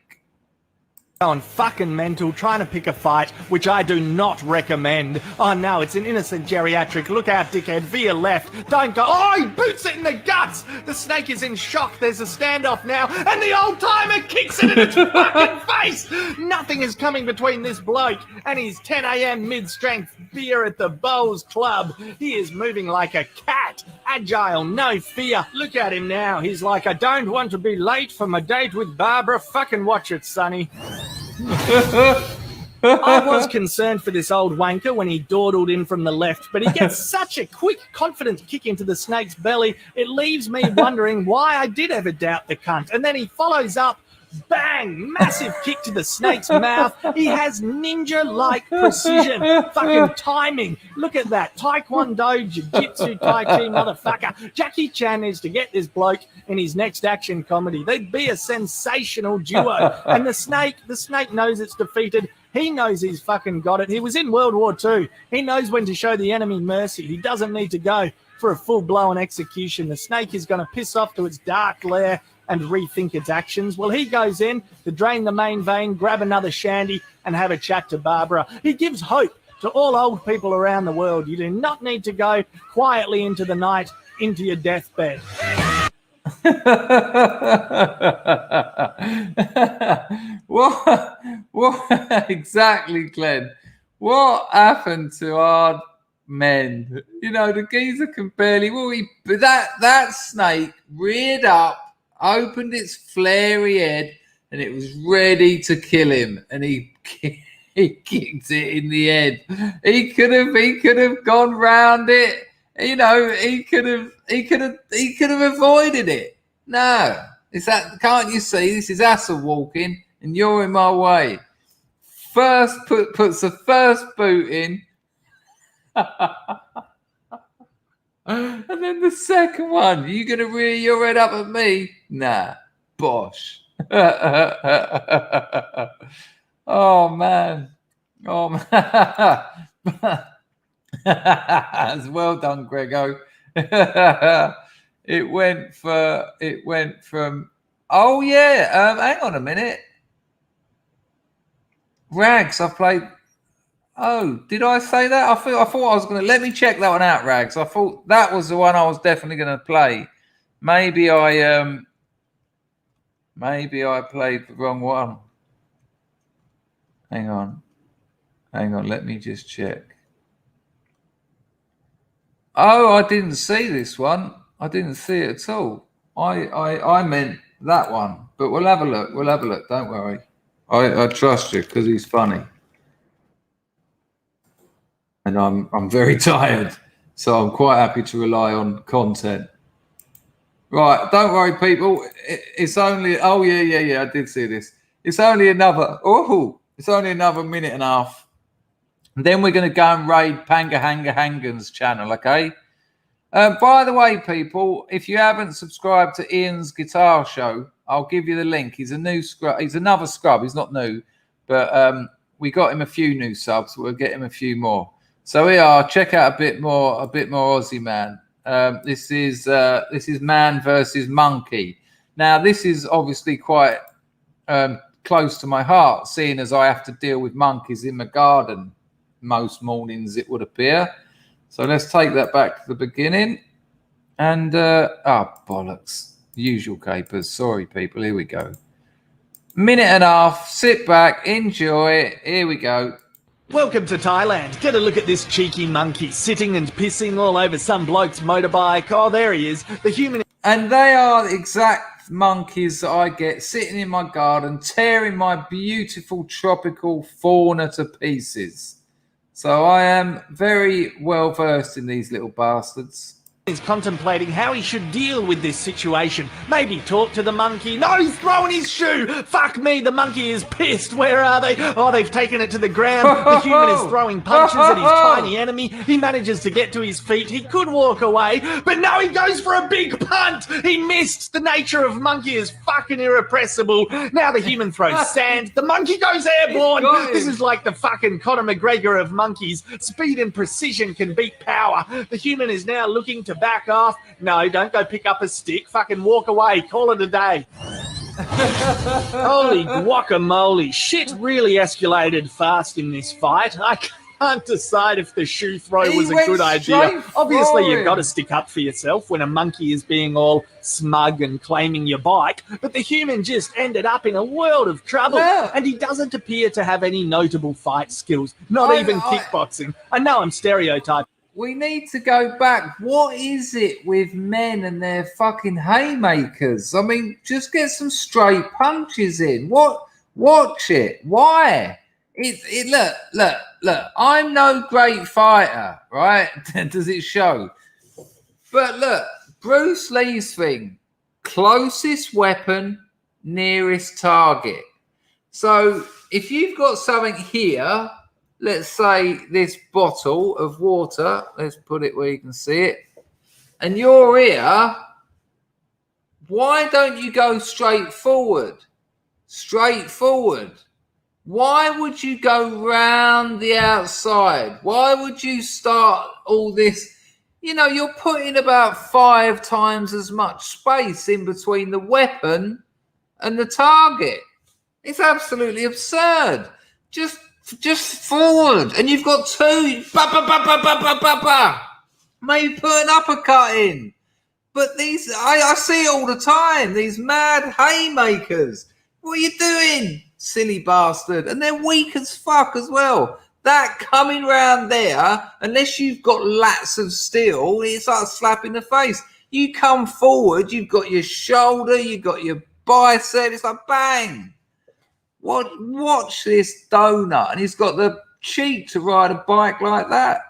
going fucking mental, trying to pick a fight, which I do not recommend. Oh no, it's an innocent geriatric. Look out, dickhead, via left. Don't go. Oh, he boots it in the guts. The snake is in shock. There's a standoff now, and the old timer kicks it in its fucking face. Nothing is coming between this bloke and his 10 a.m. mid-strength beer at the Bowls Club. He is moving like a cat, agile, no fear. Look at him now. He's like, I don't want to be late for my date with Barbara. Fucking watch it, Sonny. I was concerned for this old wanker when he dawdled in from the left, but he gets such a quick, confident kick into the snake's belly, it leaves me wondering why I did ever doubt the cunt. And then he follows up, bang, massive kick to the snake's mouth. He has ninja-like precision, fucking timing. Look at that, Taekwondo, Jiu-Jitsu, Tai Chi, motherfucker. Jackie Chan needs to get this bloke in his next action comedy. They'd be a sensational duo. And the snake knows it's defeated. He knows he's fucking got it. He was in World War II. He knows when to show the enemy mercy. He doesn't need to go for a full-blown execution. The snake is going to piss off to its dark lair and rethink its actions. Well, he goes in to drain the main vein, grab another shandy, and have a chat to Barbara. He gives hope to all old people around the world. You do not need to go quietly into the night, into your deathbed. What exactly, Glenn? What happened to our men? You know, the geezer can barely. But that snake reared up, opened its flary head, and it was ready to kill him. And he kicked it in the head. He could have gone round it. You know, he could have avoided it. No, it's that. Can't you see? This is Hassel walking, and you're in my way. First puts the first boot in, and then the second one. You gonna rear your head up at me? Nah, bosh. Oh man. That's well done, Grego. It went from. Oh yeah. Hang on a minute. Rags, I played. Oh, did I say that? I thought I was going to. Let me check that one out, Rags. I thought that was the one I was definitely going to play. Maybe I played the wrong one. Hang on. Let me just check. Oh, I didn't see this one. I didn't see it at all. I meant that one. But we'll have a look. Don't worry. I trust you because he's funny. And I'm very tired. So I'm quite happy to rely on content. Right, don't worry, people. It's only yeah. I did see this. It's only another minute and a half. And then we're going to go and raid Handahangan's channel, okay? By the way, people, if you haven't subscribed to Ian's guitar show, I'll give you the link. He's a new scrub. He's another scrub. He's not new, but we got him a few new subs. We'll get him a few more. So we are. Check out a bit more Aussie Man. This is man versus monkey. Now, this is obviously quite close to my heart, seeing as I have to deal with monkeys in my garden most mornings, it would appear. So let's take that back to the beginning. And bollocks, usual capers. Sorry, people. Here we go. Minute and a half. Sit back, enjoy. Here we go. Welcome to Thailand. Get a look at this cheeky monkey sitting and pissing all over some bloke's motorbike. Oh, there he is. The human. And they are the exact monkeys that I get sitting in my garden, tearing my beautiful tropical fauna to pieces. So I am very well versed in these little bastards. He's contemplating how he should deal with this situation. Maybe talk to the monkey. No, he's throwing his shoe. Fuck me, the monkey is pissed. Where are they? Oh, they've taken it to the ground. The human is throwing punches at his tiny enemy. He manages to get to his feet. He could walk away, but no, he goes for a big punt. He missed. The nature of monkey is fucking irrepressible. Now the human throws sand. The monkey goes airborne. This is like the fucking Conor McGregor of monkeys. Speed and precision can beat power. The human is now looking to back off. No, don't go pick up a stick. Fucking walk away. Call it a day. Holy guacamole. Shit really escalated fast in this fight. I can't decide if the shoe throw He was a went good straight idea. Obviously, for you've got him. to stick up for yourself when a monkey is being all smug and claiming your bike, but the human just ended up in a world of trouble, No. and he doesn't appear to have any notable fight skills, not even kickboxing. I know I'm stereotyping. We need to go back. What is it with men and their fucking haymakers? I mean, just get some straight punches in. Watch it. Why? Look. I'm no great fighter, right? Does it show? But look, Bruce Lee's thing: closest weapon, nearest target. So if you've got something here, let's say this bottle of water, let's put it where you can see it, and you're here, why don't you go straight forward? Straight forward. Why would you go round the outside? Why would you start all this? You know, you're putting about 5 times as much space in between the weapon and the target. It's absolutely absurd. Just forward, and you've got 2. Maybe put an uppercut in. But these, I see it all the time. These mad haymakers. What are you doing, silly bastard? And they're weak as fuck as well. That coming round there, unless you've got lats of steel, it's like slapping the face. You come forward, you've got your shoulder, you've got your bicep. It's like bang. Watch this donut, and he's got the cheek to ride a bike like that.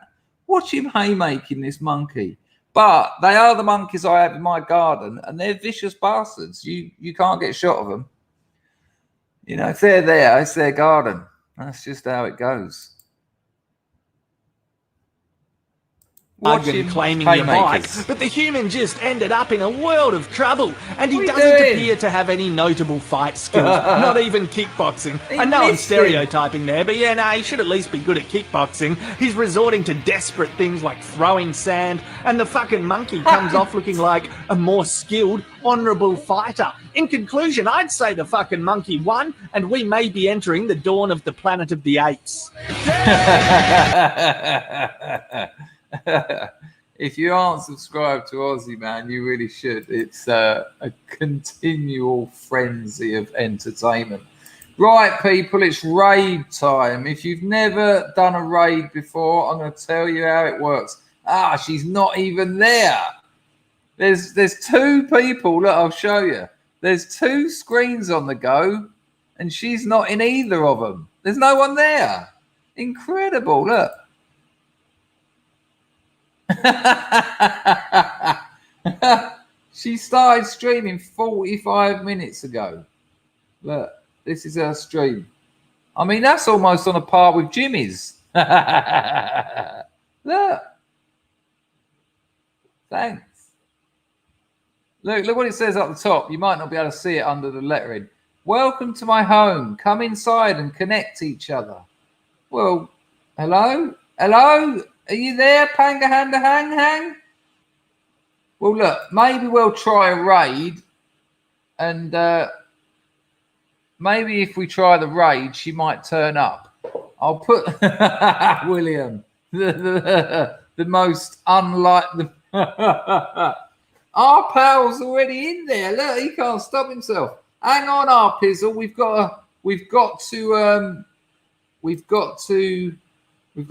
Watch him haymaking this monkey. But they are the monkeys I have in my garden, and they're vicious bastards. You can't get a shot of them. You know, if they're there, it's their garden. That's just how it goes. Watch him claiming your bike, but the human just ended up in a world of trouble, and he doesn't appear to have any notable fight skills, not even kickboxing. I know I'm stereotyping there, but yeah, no, he should at least be good at kickboxing. He's resorting to desperate things like throwing sand, and the fucking monkey comes off looking like a more skilled, honourable fighter. In conclusion, I'd say the fucking monkey won, and we may be entering the dawn of the Planet of the Apes. If you aren't subscribed to Aussie Man, you really should. It's a continual frenzy of entertainment. Right, people, it's raid time. If you've never done a raid before, I'm going to tell you how it works. She's not even there. There's 2 people. Look, I'll show you. There's 2 screens on the go, and she's not in either of them. There's no one there. Incredible. Look. She started streaming 45 minutes ago. Look, this is her stream. I mean, that's almost on a par with Jimmy's. Look. Thanks. Look what it says up the top. You might not be able to see it under the lettering. Welcome to my home. Come inside and connect each other. Well, hello? Hello? Are you there, Panga, Handahangan? Well, look, maybe we'll try a raid, and maybe if we try the raid, she might turn up. I'll put William, the most unlike the. Our pal's already in there. Look, he can't stop himself. Hang on, our pizzle. We've got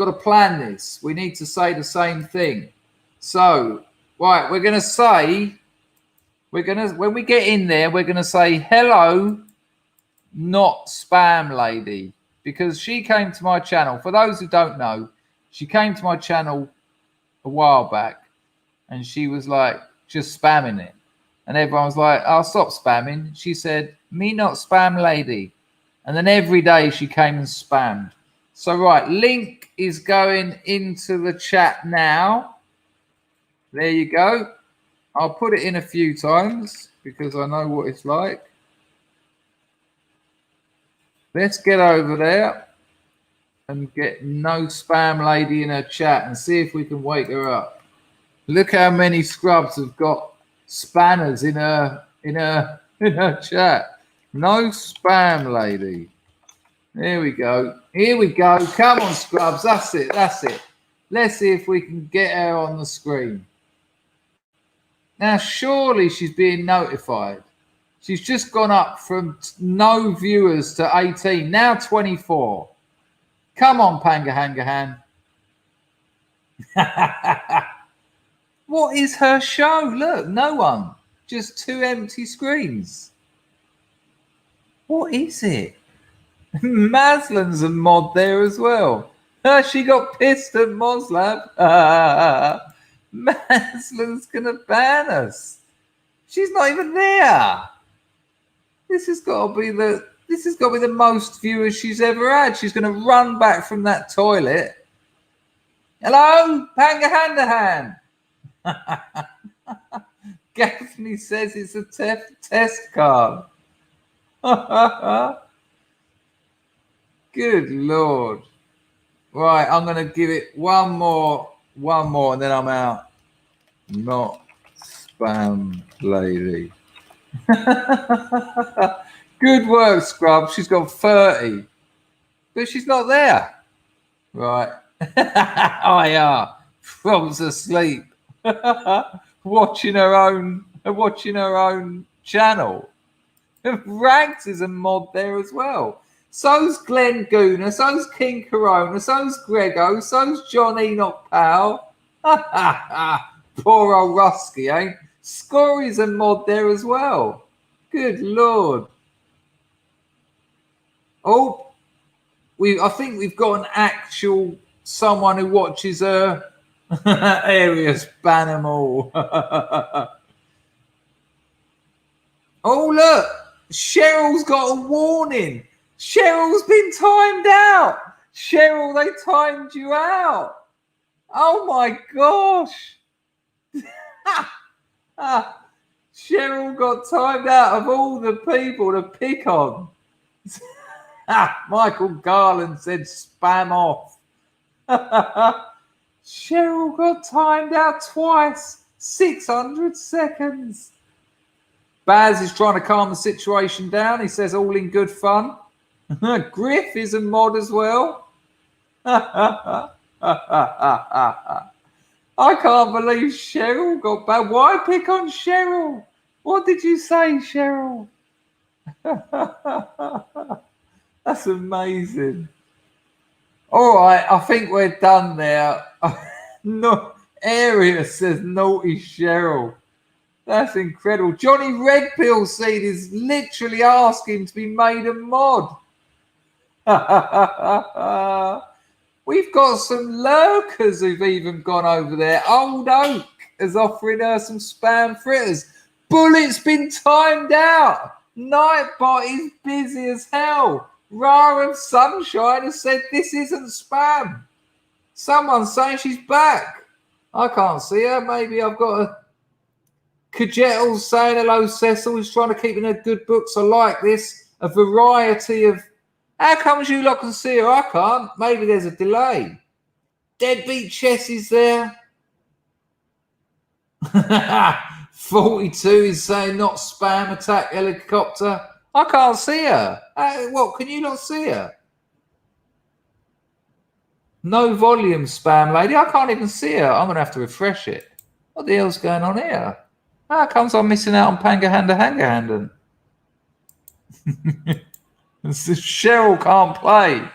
to plan this. We need to say the same thing. So, right, when we get in there, we're going to say, hello, not spam lady. Because she came to my channel. For those who don't know, she came to my channel a while back, and she was like, just spamming it. And everyone was like, I'll stop spamming. She said, me not spam lady. And then every day she came and spammed. So, right, link is going into the chat now. There you go. I'll put it in a few times because I know what it's like. Let's get over there and get no spam lady in her chat and see if we can wake her up. Look how many scrubs have got spanners in her chat. No spam, lady. Here we go. Here we go. Come on, Scrubs. That's it. That's it. Let's see if we can get her on the screen. Now, surely she's being notified. She's just gone up from no viewers to 18. Now 24. Come on, Panga Handahangan. What is her show? Look, no one. Just 2 empty screens. What is it? Maslin's a mod there as well. She got pissed at Moslab. Maslin's gonna ban us. She's not even there. This has got to be the most viewers she's ever had. She's gonna run back from that toilet. Hello, Panga Handahangan. Gaffney says it's a test card. Good Lord. Right, I'm going to give it one more, and then I'm out. Not spam lady. Good work, Scrub. She's got 30. But she's not there. Right. Oh, yeah. Rob's asleep. watching her own channel. Rags is a mod there as well. So's Glenn Gooner, so's King Corona, so's Grego, so's John Enoch Powell. Poor old Rusky, eh? Scory's a mod there as well. Good Lord. Oh, I think we've got an actual someone who watches her. Arius Banimal. Oh, look. Cheryl's got a warning. Cheryl's been timed out. Cheryl, they timed you out. Oh, my gosh. Cheryl got timed out of all the people to pick on. Michael Garland said spam off. Cheryl got timed out twice. 600 seconds. Baz is trying to calm the situation down. He says all in good fun. Griff is a mod as well. I can't believe Cheryl got bad. Why pick on Cheryl? What did you say, Cheryl? That's amazing. All right, I think we're done there. No, Arius says naughty Cheryl. That's incredible. Johnny Redpill Seed is literally asking to be made a mod. We've got some lurkers who've even gone over there. Old Oak is offering her some spam fritters. Bullet's been timed out. Nightbot is busy as hell. Ra of Sunshine has said this isn't spam. Someone's saying she's back. I can't see her. Maybe I've got a... Kajetel's saying hello, Cecil. He's trying to keep in her good books. I like this. A variety of... How comes you lot can see her? I can't. Maybe there's a delay. Deadbeat Chess is there. 42 is saying not spam attack helicopter. I can't see her. What? Can you not see her? No volume spam lady. I can't even see her. I'm going to have to refresh it. What the hell's going on here? How comes I'm missing out on Panga Handahangan? Cheryl can't play.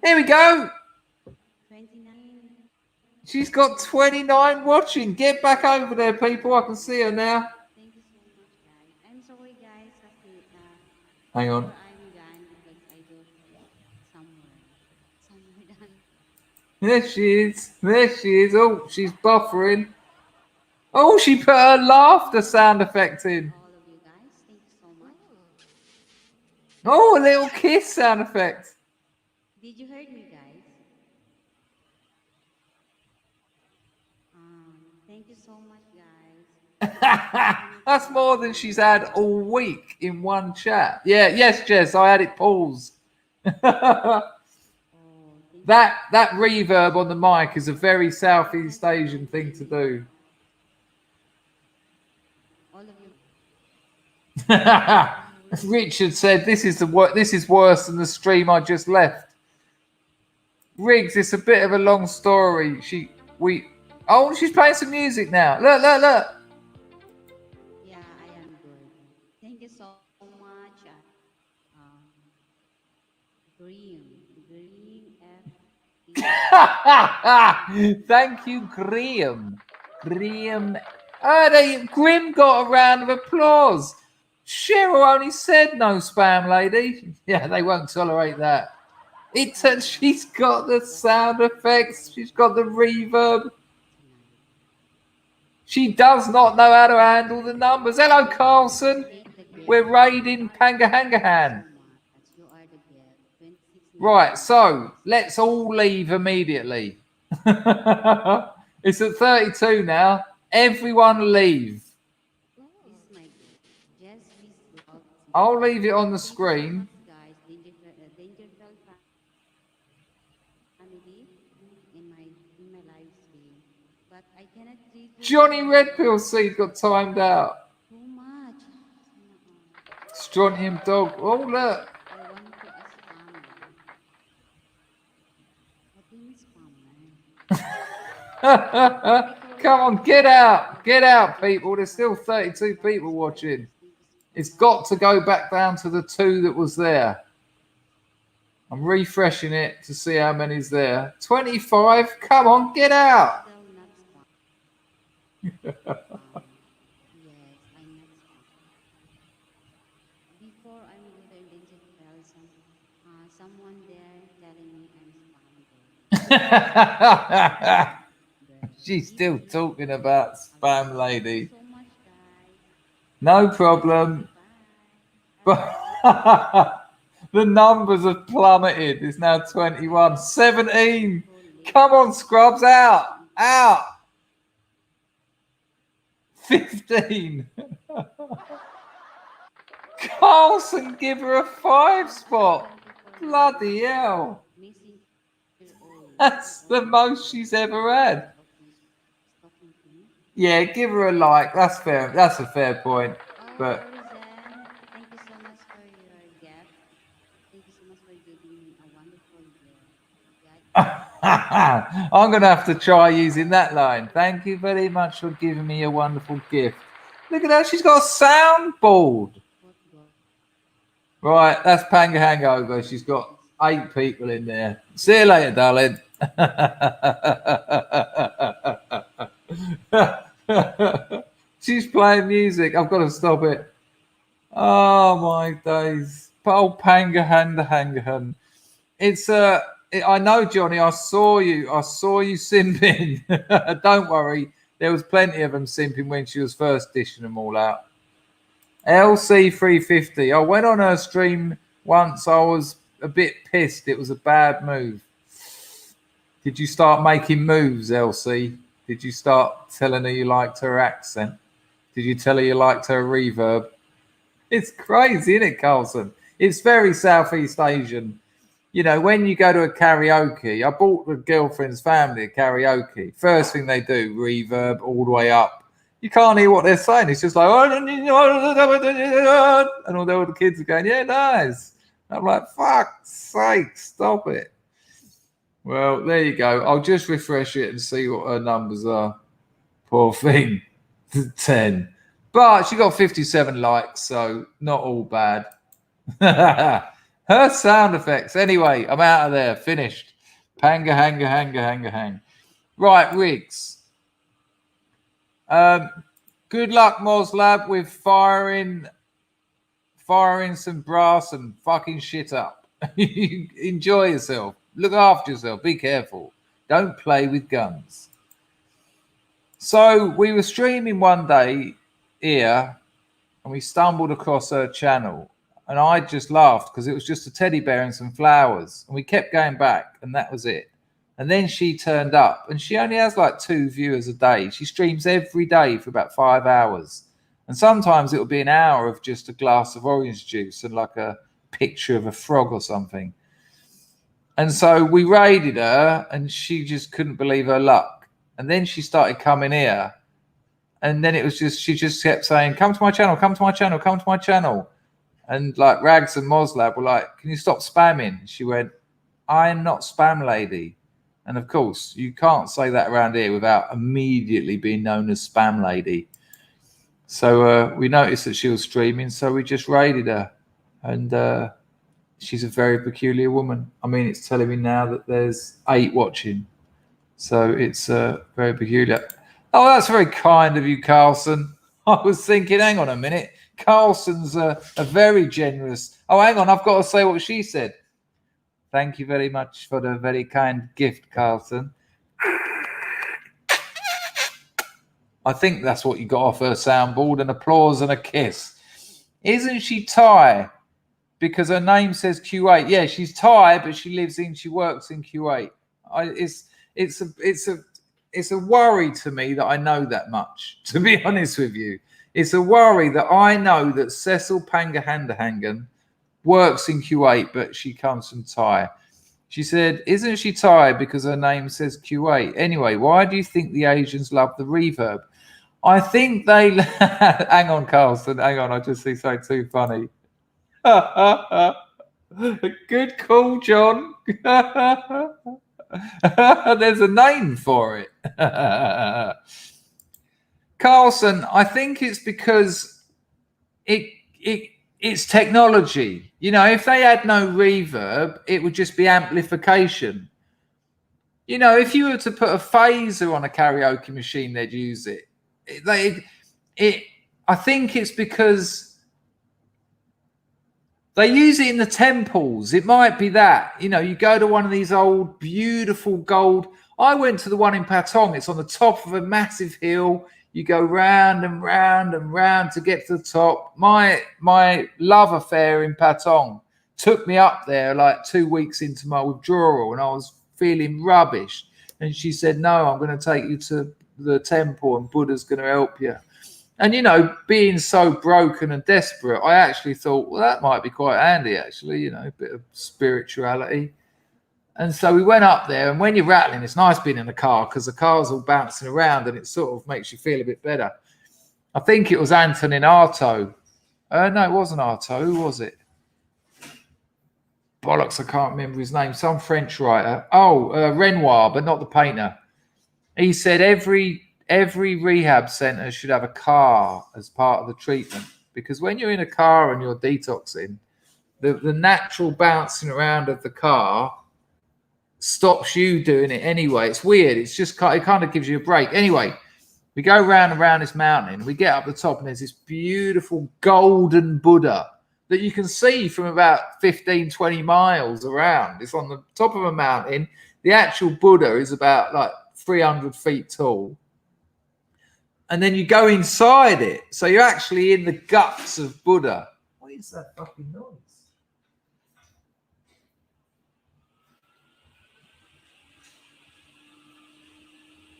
Here we go. 29. She's got 29 watching. Get back over there, people. I can see her now. Thank you so much, guys. I'm sorry, guys. Kasi, Hang on. I'm gone because I go somewhere done. There she is. There she is. Oh, she's buffering. Oh, she put her laughter sound effect in. All of you guys, thank you so much. Oh, a little kiss sound effect. Did you heard me, guys? Thank you so much, guys. That's more than she's had all week in one chat. Yeah, yes, Jess, I had it paused. that reverb on the mic is a very Southeast Asian thing to do. Richard said, "This is worse than the stream I just left." Riggs, it's a bit of a long story. She's playing some music now. Look. Yeah, I am good. Thank you so much. Green F. Thank you, Graham. Grim got a round of applause. Cheryl only said no spam, lady. Yeah, they won't tolerate that. She's got the sound effects. She's got the reverb. She does not know how to handle the numbers. Hello, Carlson. We're raiding Handahangan. Right, so let's all leave immediately. It's at 32 now. Everyone leave. I'll leave it on the screen. Johnny Redpill Seed got timed out. Strontium Dog. Oh, look. Come on, get out, people. There's still 32 people watching. It's got to go back down to the 2 that was there. I'm refreshing it to see how many's there. 25. Come on, get out. Someone there telling me I'm She's still talking about spam, lady. No problem. But the numbers have plummeted. It's now 21. 17. Come on, Scrubs, out. 15. Carlson, give her a 5 spot. Bloody hell. That's the most she's ever had. Yeah, give her a like. That's fair. That's a fair point. But thank you so much for your gift. Thank you so much for giving me a wonderful gift. I'm going to have to try using that line. Thank you very much for giving me a wonderful gift. Look at that. She's got a soundboard. Right, that's Panga Hangover. She's got 8 people in there. See you later, darling. She's playing music. I've got to stop it. Oh my days. Oh, Panga Handahangan. It's I know, Johnny. I saw you simping. Don't worry. There was plenty of them simping when she was first dishing them all out. LC350. I went on her stream once. I was a bit pissed. It was a bad move. Did you start making moves, LC? Did you start telling her you liked her accent? Did you tell her you liked her reverb? It's crazy, isn't it, Carlson? It's very Southeast Asian. You know, when you go to a karaoke, I bought the girlfriend's family a karaoke. First thing they do, reverb all the way up. You can't hear what they're saying. It's just like, and all the kids are going, yeah, nice. I'm like, fuck's sake, stop it. Well, there you go. I'll just refresh it and see what her numbers are. Poor thing. 10. But she got 57 likes, so not all bad. Her sound effects. Anyway, I'm out of there. Finished. Panga, hang. Right, Riggs. Good luck, Moslab, with firing some brass and fucking shit up. Enjoy yourself. Look after yourself. Be careful. Don't play with guns. So we were streaming one day here and we stumbled across her channel and I just laughed because it was just a teddy bear and some flowers. And we kept going back and that was it. And then she turned up and she only has like 2 viewers a day. She streams every day for about 5 hours. And sometimes it'll be an hour of just a glass of orange juice and like a picture of a frog or something. And so we raided her and she just couldn't believe her luck. And then she started coming here And then it was just, she just kept saying, come to my channel, come to my channel, come to my channel. And like Rags and Moslab were like, can you stop spamming? She went, I'm not spam lady. And of course, you can't say that around here without immediately being known as spam lady. So we noticed that she was streaming, so we just raided her. And she's a very peculiar woman. I mean, it's telling me now that there's 8 watching. So it's very peculiar. Oh, that's very kind of you, Carlson. I was thinking, hang on a minute. Carlson's a very generous. Oh, hang on. I've got to say what she said. Thank you very much for the very kind gift, Carlson. I think that's what you got off her soundboard, an applause and a kiss. Isn't she Thai? Because her name says Q8. Yeah, she's Thai, but she works in Q8. It's a worry to me that I know that much, to be honest with you. It's a worry that I know that Cecil Panga Handahangan works in Q8, but she comes from Thai. She said, isn't she Thai because her name says Q8? Anyway, why do you think the Asians love the reverb? I think they... Hang on, Carlson. Hang on. I just see something too funny. Good call, John. There's a name for it. Carlson, I think it's because it's technology. You know, if they had no reverb, it would just be amplification. You know, if you were to put a phaser on a karaoke machine, they'd use it. I think it's because they use it in the temples. It might be that. You know, you go to one of these old, beautiful gold. I went to the one in Patong. It's on the top of a massive hill. You go round and round and round to get to the top. My love affair in Patong took me up there like 2 weeks into my withdrawal, and I was feeling rubbish. And she said, no, I'm going to take you to the temple and Buddha's going to help you. And, you know, being so broken and desperate, I actually thought, well, that might be quite handy, actually, you know, a bit of spirituality. And so we went up there, and when you're rattling, it's nice being in a car because the car's all bouncing around and it sort of makes you feel a bit better. I think it was Antonin Artaud. No, it wasn't Artaud. Who was it? Bollocks, I can't remember his name. Some French writer. Oh, Renoir, but not the painter. He said every rehab center should have a car as part of the treatment, because when you're in a car and you're detoxing, the natural bouncing around of the car stops you doing it anyway. It's weird. It's just, it kind of gives you a break. Anyway, we go round and round this mountain. We get up the top, and there's this beautiful golden Buddha that you can see from about 15, 20 miles around. It's on the top of a mountain. The actual Buddha is about like 300 feet tall. And then you go inside it. So you're actually in the guts of Buddha. What is that fucking noise?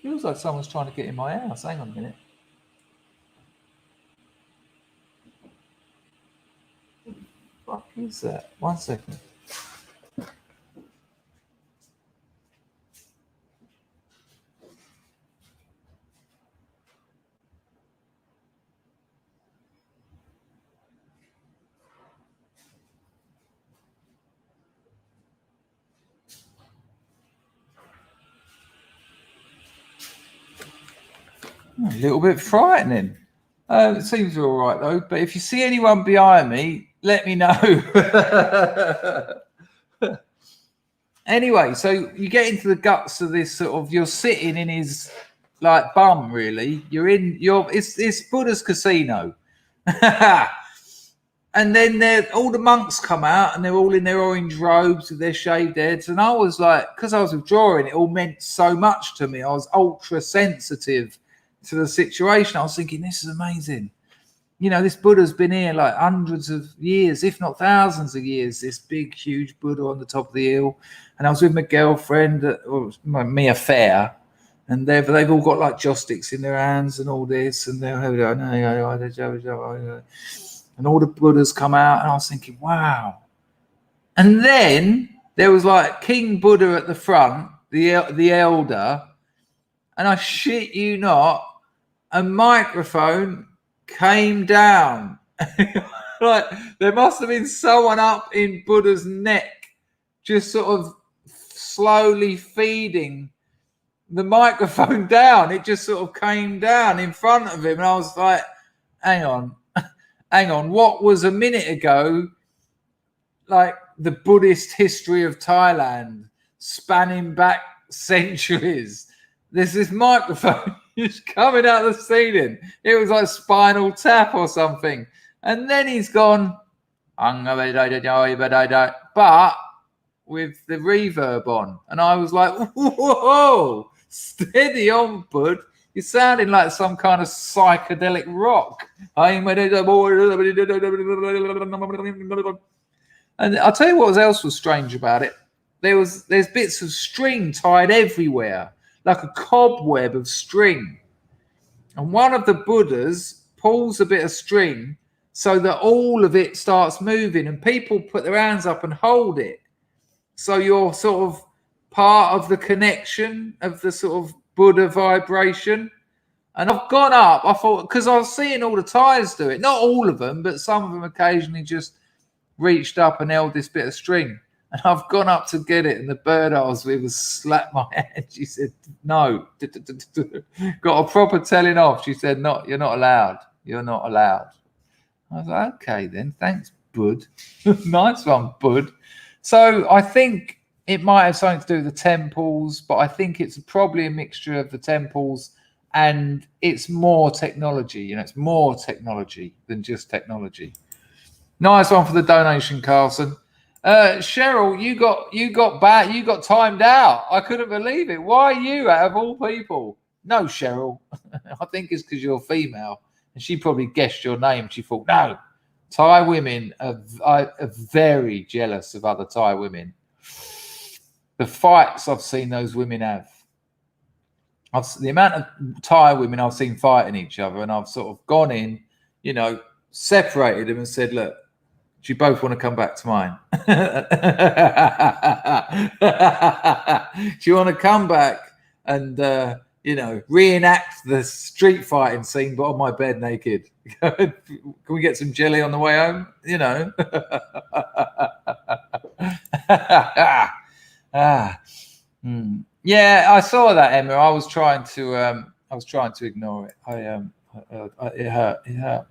Feels like someone's trying to get in my house. Hang on a minute. What the fuck is that? 1 second. A little bit frightening. It seems all right, though. But if you see anyone behind me, let me know. Anyway, so you get into the guts of this sort of, you're sitting in his, like, bum, really. It's Buddha's casino. And then all the monks come out, and they're all in their orange robes with their shaved heads. And I was like, because I was withdrawing, it all meant so much to me. I was ultra sensitive to the situation. I was thinking, this is amazing. You know, this Buddha's been here like hundreds of years, if not thousands of years, this big, huge Buddha on the top of the hill. And I was with my girlfriend, or my affair, and they've all got like joss sticks in their hands and all this, and and all the Buddhas come out, and I was thinking, wow. And then there was like King Buddha at the front, the elder, and I shit you not, a microphone came down. Like there must have been someone up in Buddha's neck, just sort of slowly feeding the microphone down. It just sort of came down in front of him, and I was like, hang on, what was a minute ago like the Buddhist history of Thailand spanning back centuries? There's this microphone just coming out of the ceiling. It was like Spinal Tap or something. And then he's gone, but with the reverb on. And I was like, whoa, steady on, bud. You're sounding like some kind of psychedelic rock. And I'll tell you what else was strange about it. There's bits of string tied everywhere, like a cobweb of string. And one of the Buddhas pulls a bit of string so that all of it starts moving, and people put their hands up and hold it. So you're sort of part of the connection of the sort of Buddha vibration. And I've gone up, I thought, because I was seeing all the Thais do it, not all of them, but some of them occasionally just reached up and held this bit of string. And I've gone up to get it, and the bird I was with was slapped my hand. She said, no, got a proper telling off. She said, you're not allowed. You're not allowed. I was like, okay then, thanks, bud. Nice one, bud. So I think it might have something to do with the temples, but I think it's probably a mixture of the temples and it's more technology. It's more technology than just technology. Nice one for the donation, Carlson. Cheryl, you got timed out. I couldn't believe it. Why you out of all people? No, Cheryl. I think it's because you're female. And she probably guessed your name. She thought, no, Thai women are very jealous of other Thai women. The fights I've seen those women have. The amount of Thai women I've seen fighting each other, and I've sort of gone in, separated them and said, look, do you both want to come back to mine? Do you want to come back and, reenact the street fighting scene, but on my bed naked? Can we get some jelly on the way home? Yeah, I saw that, Emma. I was trying to ignore it. It hurt. It hurt.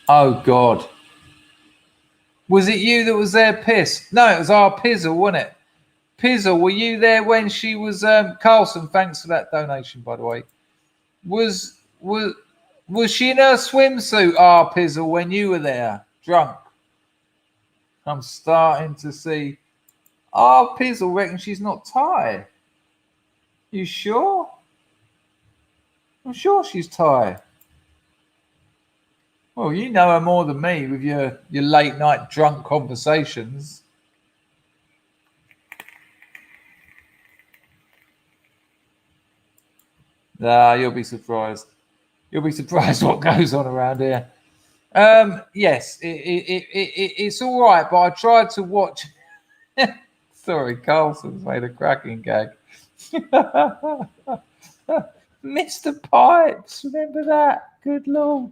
Oh God. Was it you that was there pissed? No, it was our Pizzle, wasn't it? Pizzle, were you there when she was Carlson, thanks for that donation, by the way. Was she in her swimsuit, our Pizzle, when you were there? Drunk. I'm starting to see. Our Pizzle reckons she's not Thai. You sure? I'm sure she's Thai. Well, you know her more than me with your late night drunk conversations. Nah, you'll be surprised. You'll be surprised what goes on around here. Yes, it's all right, but I tried to watch. Sorry, Carlson's made a cracking gag. Mr. Pipes, remember that? Good Lord.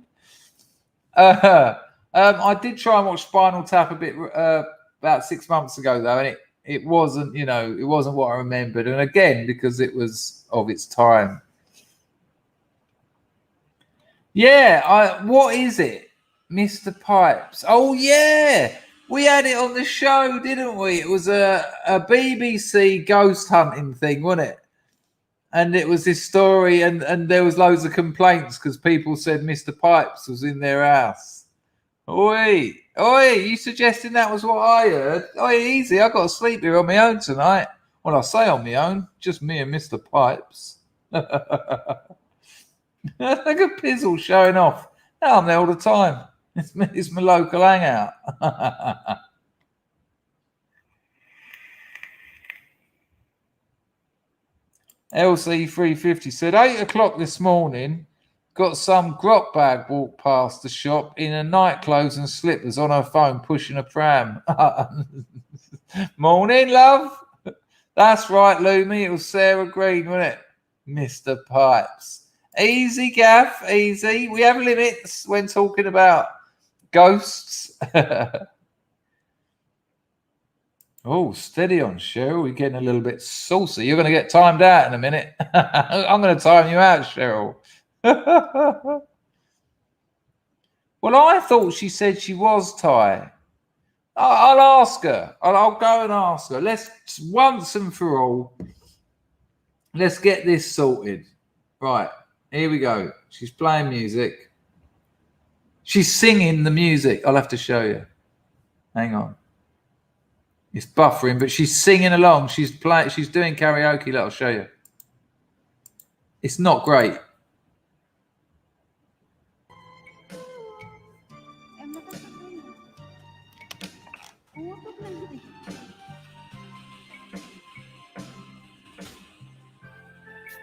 I did try and watch Spinal Tap a bit about 6 months ago, though, and it wasn't, it wasn't what I remembered. And again, because it was of its time. Yeah, what is it? Mr. Pipes. Oh, yeah. We had it on the show, didn't we? It was a BBC ghost hunting thing, wasn't it? And it was this story, and there was loads of complaints because people said Mr. Pipes was in their house. Oi, you suggesting that was what I heard? Oi, easy, I got to sleep here on my own tonight. Well, I say on my own, just me and Mr. Pipes. Look at Pizzle showing off. Now I'm there all the time. It's my local hangout. LC350 said 8 o'clock this morning, got some grot bag walk past the shop in her nightclothes and slippers on her phone pushing a pram. Morning, love. That's right, Lumi. It was Sarah Green, wasn't it? Mr. Pipes. Easy, Gaff, easy. We have limits when talking about ghosts. Oh, steady on, Cheryl. We're getting a little bit saucy. You're going to get timed out in a minute. I'm going to time you out, Cheryl. Well, I thought she said she was Thai. I'll ask her. I'll go and ask her. Let's once and for all, let's get this sorted. Right, here we go. She's playing music. She's singing the music. I'll have to show you. Hang on. It's buffering, but she's singing along. She's doing karaoke. I'll show you. It's not great.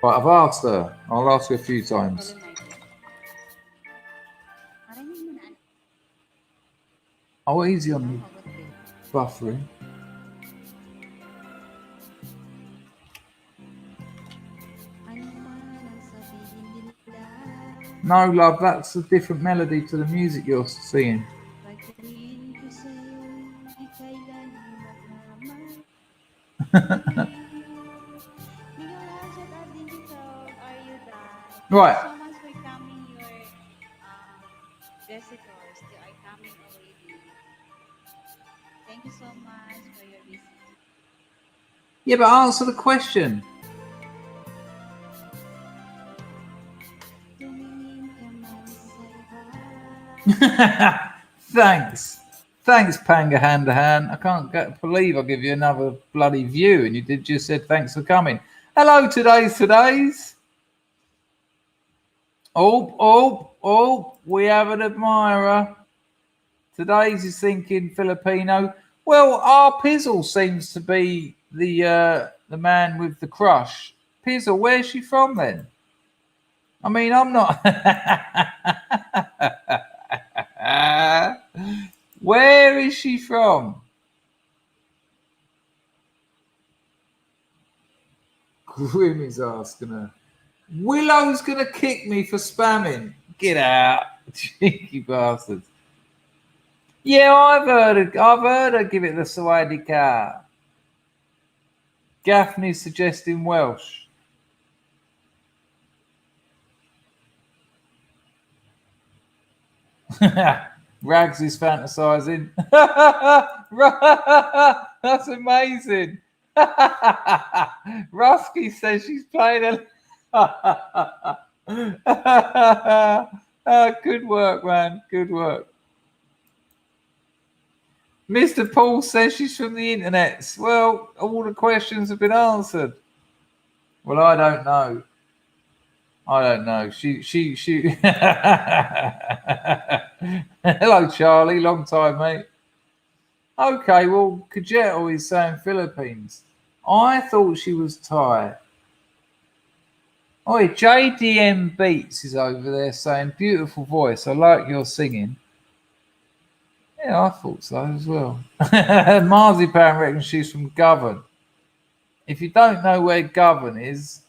Right, I've asked her. I'll ask her a few times. Oh, easy on the buffering. No, love, that's a different melody to the music you're singing. Right. So much for coming, your visitors. They are coming already. Thank you so much for your visit. Yeah, but answer the question. Thanks, Panga Handahangan. I can't believe I'll give you another bloody view, and you did just said thanks for coming. Hello, today's. Oh, we have an admirer. Today's is thinking Filipino. Well, our Pizzle seems to be the man with the crush. Pizzle, where's she from then? I mean, I'm not. Where is she from? Grim is asking her. Willow's gonna kick me for spamming. Get out, cheeky bastards. Yeah, I've heard her give it the Sawadika. Gaffney's suggesting Welsh. Rags is fantasizing. That's amazing. Rusky says she's playing a. Good work, man. Good work. Mr. Paul says she's from the internet. Well, all the questions have been answered. Well, I don't know. She. Hello, Charlie. Long time, mate. Okay, well, Kajeto is saying Philippines. I thought she was Thai. Oh, JDM Beats is over there saying beautiful voice. I like your singing. Yeah, I thought so as well. Marzipan reckons she's from Govan. If you don't know where Govan is,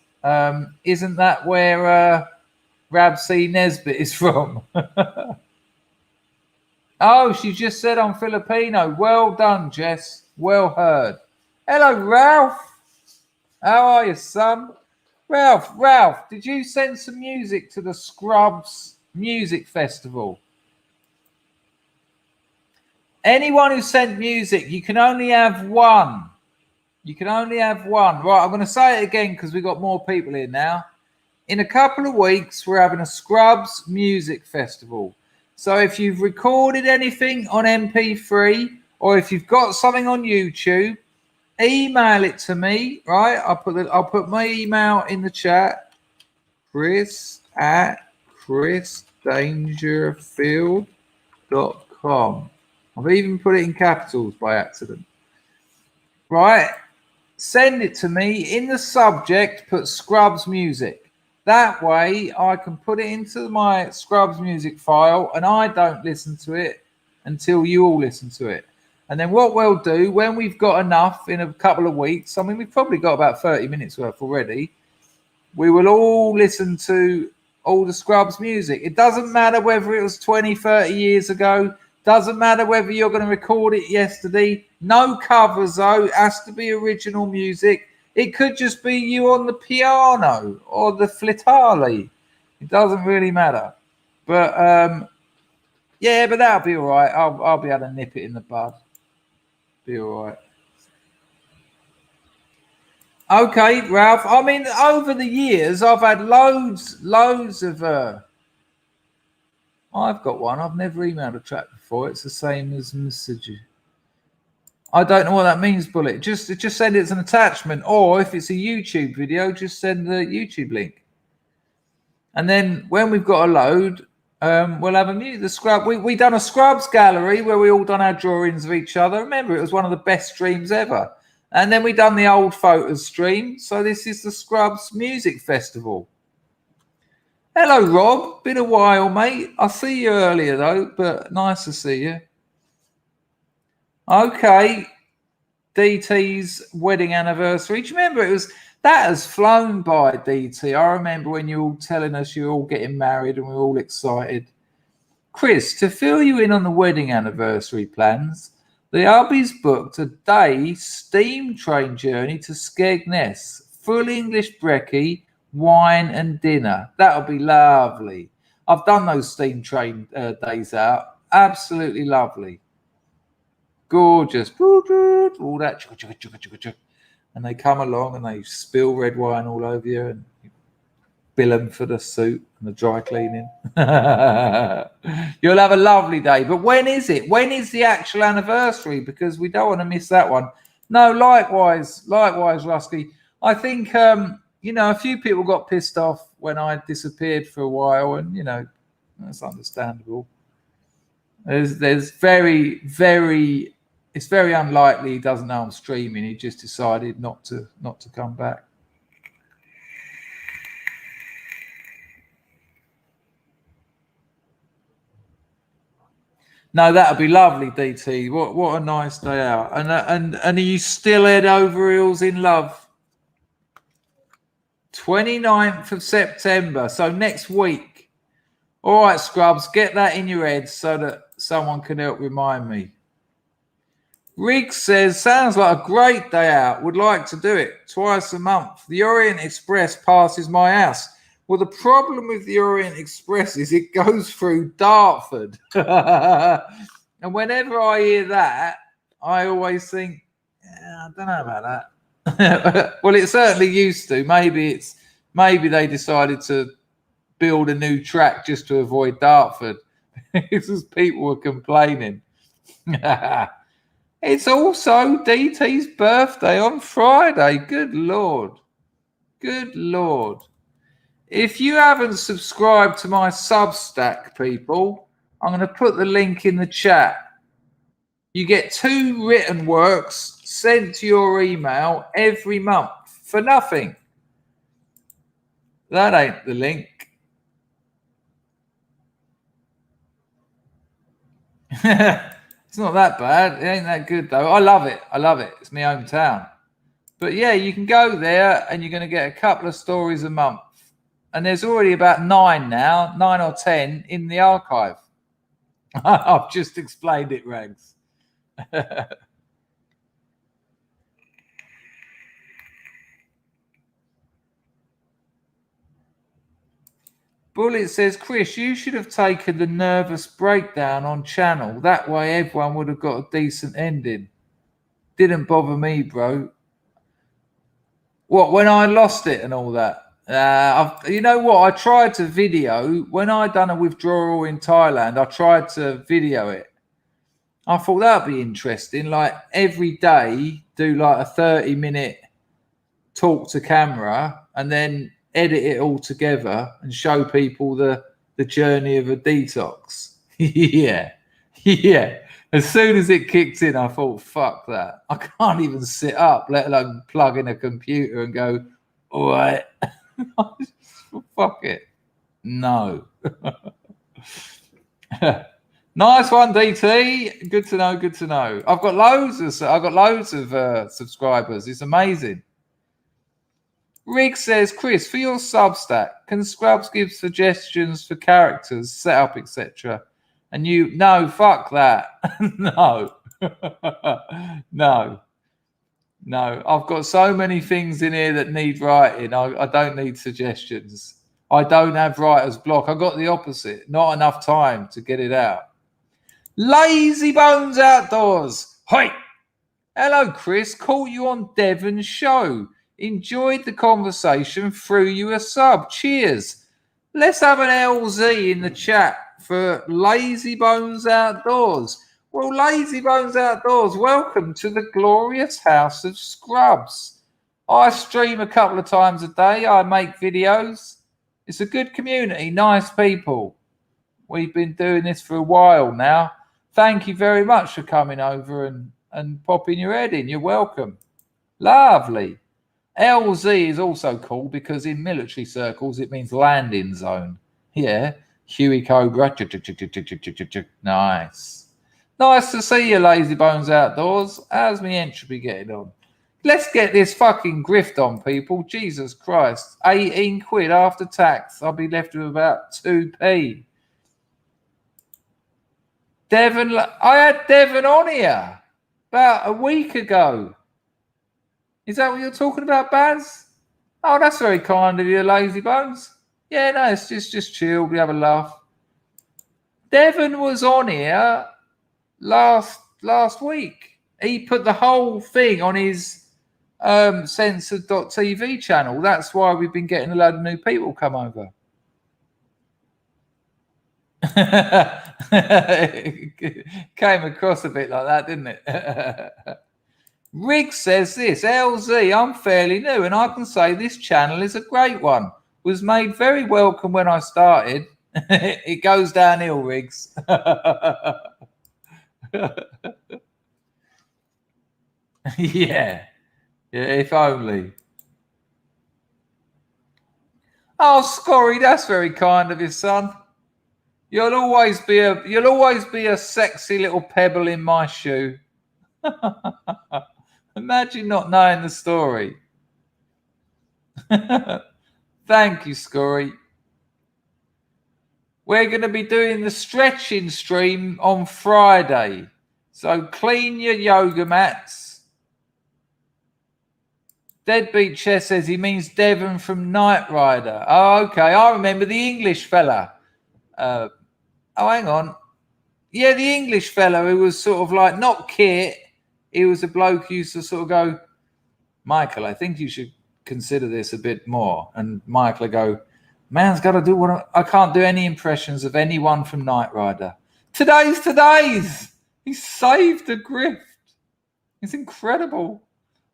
isn't that where Rab C. Nesbitt is from? Oh, she just said I'm Filipino. Well done, Jess. Well heard. Hello, Ralph. How are you, son? Ralph, did you send some music to the Scrubs Music Festival? Anyone who sent music, you can only have one. You can only have one. Right, I'm going to say it again because we've got more people here now. In a couple of weeks, we're having a Scrubs Music Festival. So if you've recorded anything on MP3 or if you've got something on YouTube, email it to me, right? I'll put my email in the chat. chris@chrisdangerfield.com. I've even put it in capitals by accident. Right? Send it to me. In the subject, put Scrubs Music. That way, I can put it into my Scrubs Music file, and I don't listen to it until you all listen to it. And then what we'll do, when we've got enough in a couple of weeks, I mean, we've probably got about 30 minutes worth already, we will all listen to all the Scrubs music. It doesn't matter whether it was 20, 30 years ago. Doesn't matter whether you're going to record it yesterday. No covers, though. It has to be original music. It could just be you on the piano or the flitale. It doesn't really matter. But, yeah, but that'll be all right. I'll be able to nip it in the bud. Be all right. Okay, Ralph. I mean, over the years, I've had loads of... I've got one. I've never emailed a track before. It's the same as message. I don't know what that means, Bullet. Just send it as an attachment. Or if it's a YouTube video, just send the YouTube link. And then when we've got a load... we'll have the Scrub. We done a Scrubs gallery where we all done our drawings of each other. Remember, it was one of the best streams ever. And then we done the old photos stream. So this is the Scrubs Music Festival. Hello, Rob. Been a while, mate. I see you earlier though, but nice to see you. Okay, DT's wedding anniversary. Do you remember that has flown by, DT? I remember when you were all telling us you're all getting married and we were all excited. Chris, to fill you in on the wedding anniversary plans, the hubby's booked a day steam train journey to Skegness, full English brekkie, wine and dinner. That'll be lovely. I've done those steam train days out. Absolutely lovely. Gorgeous. All that. And they come along and they spill red wine all over you and bill them for the suit and the dry cleaning. You'll have a lovely day. But when is it? When is the actual anniversary? Because we don't want to miss that one. No, likewise, Rusky. I think, a few people got pissed off when I disappeared for a while, and, that's understandable. There's very, very... It's very unlikely he doesn't know I'm streaming. He just decided not to come back. No, that'd be lovely, DT. What a nice day out. And are you still head over heels in love? 29th of September. So next week. All right, Scrubs, get that in your head so that someone can help remind me. Riggs says, sounds like a great day out. Would like to do it twice a month. The Orient Express passes my house. Well, the problem with the Orient Express is it goes through Dartford. And whenever I hear that, I always think, I don't know about that. Well, it certainly used to. Maybe they decided to build a new track just to avoid Dartford. Because people were complaining. It's also DT's birthday on Friday. Good Lord. Good Lord. If you haven't subscribed to my Substack, people, I'm going to put the link in the chat. You get 2 written works sent to your email every month for nothing. That ain't the link. It's not that bad. It ain't that good, though. I love it. It's my hometown. But, yeah, you can go there and you're going to get a couple of stories a month. And there's already about 9 or 10 in the archive. I've just explained it, Rags. Bullet says, Chris, you should have taken the nervous breakdown on channel. That way everyone would have got a decent ending. Didn't bother me, bro. What, when I lost it and all that? You know what? I tried to video. When I done a withdrawal in Thailand, I tried to video it. I thought that'd be interesting. Like every day, do like a 30-minute talk to camera and then edit it all together and show people the journey of a detox. Yeah. As soon as it kicked in, I thought, fuck that. I can't even sit up, let alone plug in a computer and go, all right. Fuck it. No. Nice one, DT. Good to know. I've got loads of subscribers. It's amazing. Rig says, Chris, for your Substack, can Scrubs give suggestions for characters, setup, etc.? And you, no, fuck that. No. No. I've got so many things in here that need writing. I don't need suggestions. I don't have writer's block. I got the opposite. Not enough time to get it out. Lazy Bones Outdoors. Hi. Hello, Chris. Caught you on Devon's show. Enjoyed the conversation. Threw you a sub. Cheers. Let's have an LZ in the chat for Lazy Bones Outdoors. Well, Lazy Bones Outdoors, welcome to the glorious house of Scrubs. I stream a couple of times a day. I make videos. It's a good community, nice people. We've been doing this for a while now. Thank you very much for coming over and popping your head in. You're welcome. Lovely. LZ is also cool because in military circles it means landing zone. Yeah. Huey Cobra. Nice. Nice to see you, Lazy Bones Outdoors. How's me entropy getting on? Let's get this fucking grift on, people. Jesus Christ. 18 quid after tax. I'll be left with about 2p. Devon, I had Devon on here about a week ago. Is that what you're talking about, Baz? Oh, that's very kind of you, Lazy Bones. Yeah, no, it's just chill. We have a laugh. Devon was on here last week. He put the whole thing on his censored.tv channel. That's why we've been getting a load of new people come over. Came across a bit like that, didn't it? Rig says this, LZ, I'm fairly new and I can say this channel is a great one. Was made very welcome when I started. It goes downhill, Riggs. Yeah, if only. Oh, Scorry, that's very kind of his son. You'll always be a sexy little pebble in my shoe. Imagine not knowing the story. Thank you, Scorry. We're going to be doing the stretching stream on Friday. So clean your yoga mats. Deadbeat Chess says he means Devon from Knight Rider. Oh, okay. I remember the English fella. Oh, hang on. Yeah, the English fella who was sort of like, not Kit. He was a bloke who used to sort of go, Michael, I think you should consider this a bit more. And Michael would go, man's got to do what I can't do any impressions of anyone from Knight Rider. Today's. He saved the grift. It's incredible.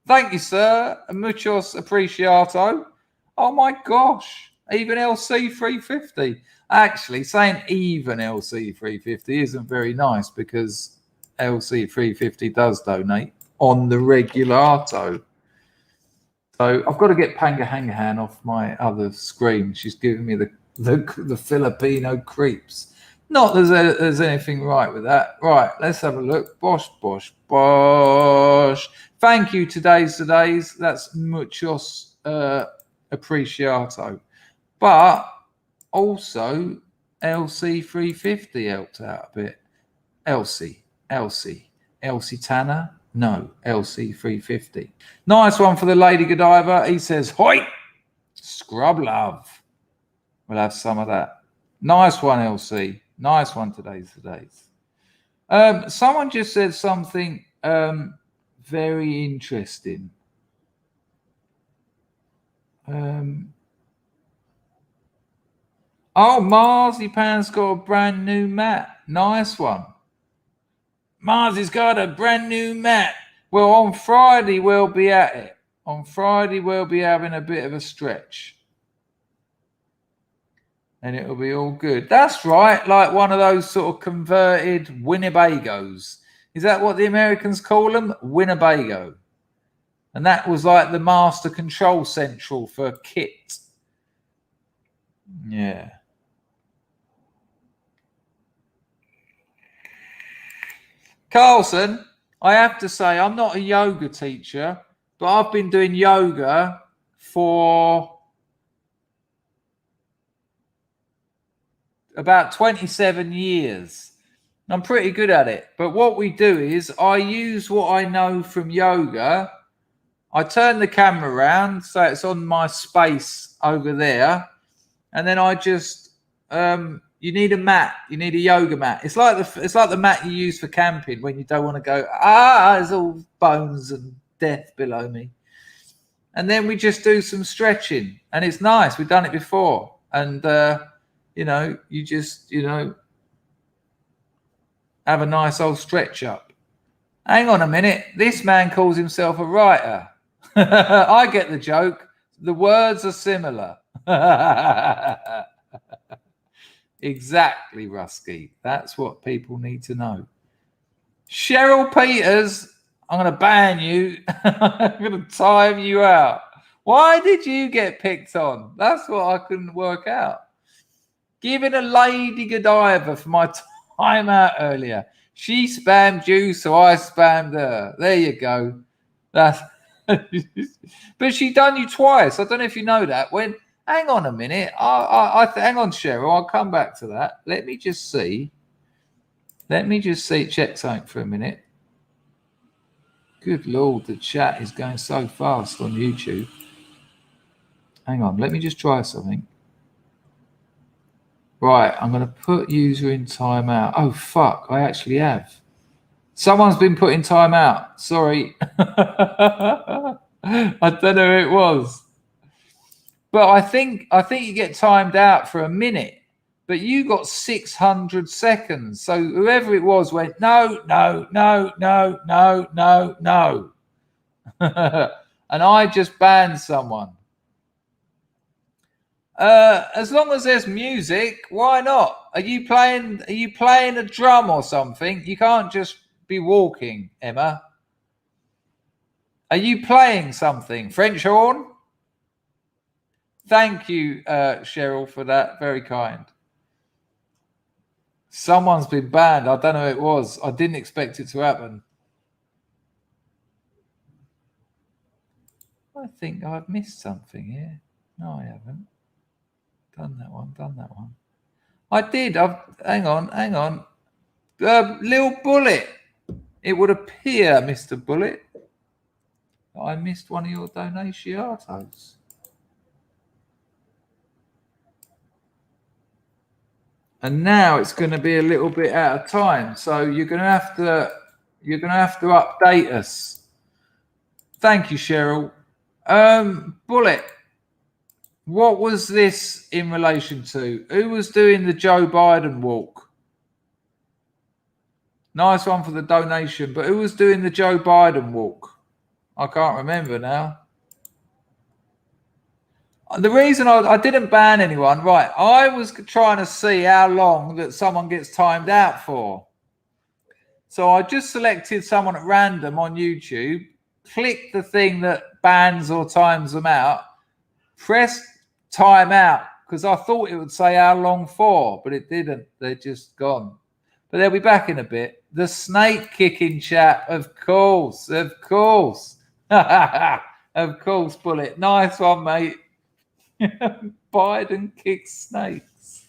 Thank you, sir. Muchos apreciato. Oh my gosh. Even LC350. Actually, saying even LC350 isn't very nice because LC350 does donate on the regulato. So I've got to get Panga Handahangan off my other screen. She's giving me the Filipino creeps. Not that there's anything right with that. Right, let's have a look. Bosh. Thank you, today's. That's muchos apreciato. But also LC350 helped out a bit. Elsie Tanner. No, LC350. Nice one for the Lady Godiva. He says, hoi, scrub love. We'll have some of that. Nice one, LC. Nice one, today's. Someone just said something very interesting. Marzipan's got a brand new mat. Nice one. Marzi's got a brand new mat. Well, on Friday, we'll be at it. On Friday, we'll be having a bit of a stretch. And it'll be all good. That's right. Like one of those sort of converted Winnebagos. Is that what the Americans call them? Winnebago. And that was like the master control central for kit. Yeah. Carlson, I have to say, I'm not a yoga teacher, but I've been doing yoga for about 27 years. I'm pretty good at it. But what we do is I use what I know from yoga. I turn the camera around so it's on my space over there. And then I just, you need a mat. You need a yoga mat. It's like the mat you use for camping when you don't want to go, there's all bones and death below me. And then we just do some stretching. And it's nice. We've done it before. And, you just, have a nice old stretch up. Hang on a minute. This man calls himself a writer. I get the joke. The words are similar. Exactly, Rusky. That's what people need to know. Cheryl Peters, I'm going to ban you. I'm going to time you out. Why did you get picked on? That's what I couldn't work out. Giving a lady Godiva for my time out earlier. She spammed you, so I spammed her. There you go. That's but she done you twice. I don't know if you know that. Hang on a minute. Hang on, Cheryl. I'll come back to that. Let me just see. Check something for a minute. Good Lord, the chat is going so fast on YouTube. Hang on. Let me just try something. Right, I'm going to put user in timeout. Oh, fuck, I actually have. Someone's been put in timeout. Sorry. I don't know who it was. But I think you get timed out for a minute. But you got 600 seconds. So whoever it was went, no. And I just banned someone. As long as there's music, why not? Are you playing a drum or something? You can't just be walking, Emma. Are you playing something? French horn? Thank you, Cheryl, for that. Very kind. Someone's been banned. I don't know who it was. I didn't expect it to happen. I think I've missed something here. No, I haven't. Done that one. I did. Hang on. Lil Bullet. It would appear, Mr. Bullet, that I missed one of your donations. And now it's going to be a little bit out of time. So you're going to have to update us. Thank you, Cheryl. Bullet. What was this in relation to? Who was doing the Joe Biden walk? Nice one for the donation, but who was doing the Joe Biden walk? I can't remember now. The reason I didn't ban anyone, right, I was trying to see how long that someone gets timed out for. So I just selected someone at random on YouTube, click the thing that bans or times them out, press time out, because I thought it would say how long for, but it didn't. They're just gone. But they'll be back in a bit. The snake kicking chat, of course. Of course, Bullet. Nice one, mate. Biden kicks snakes.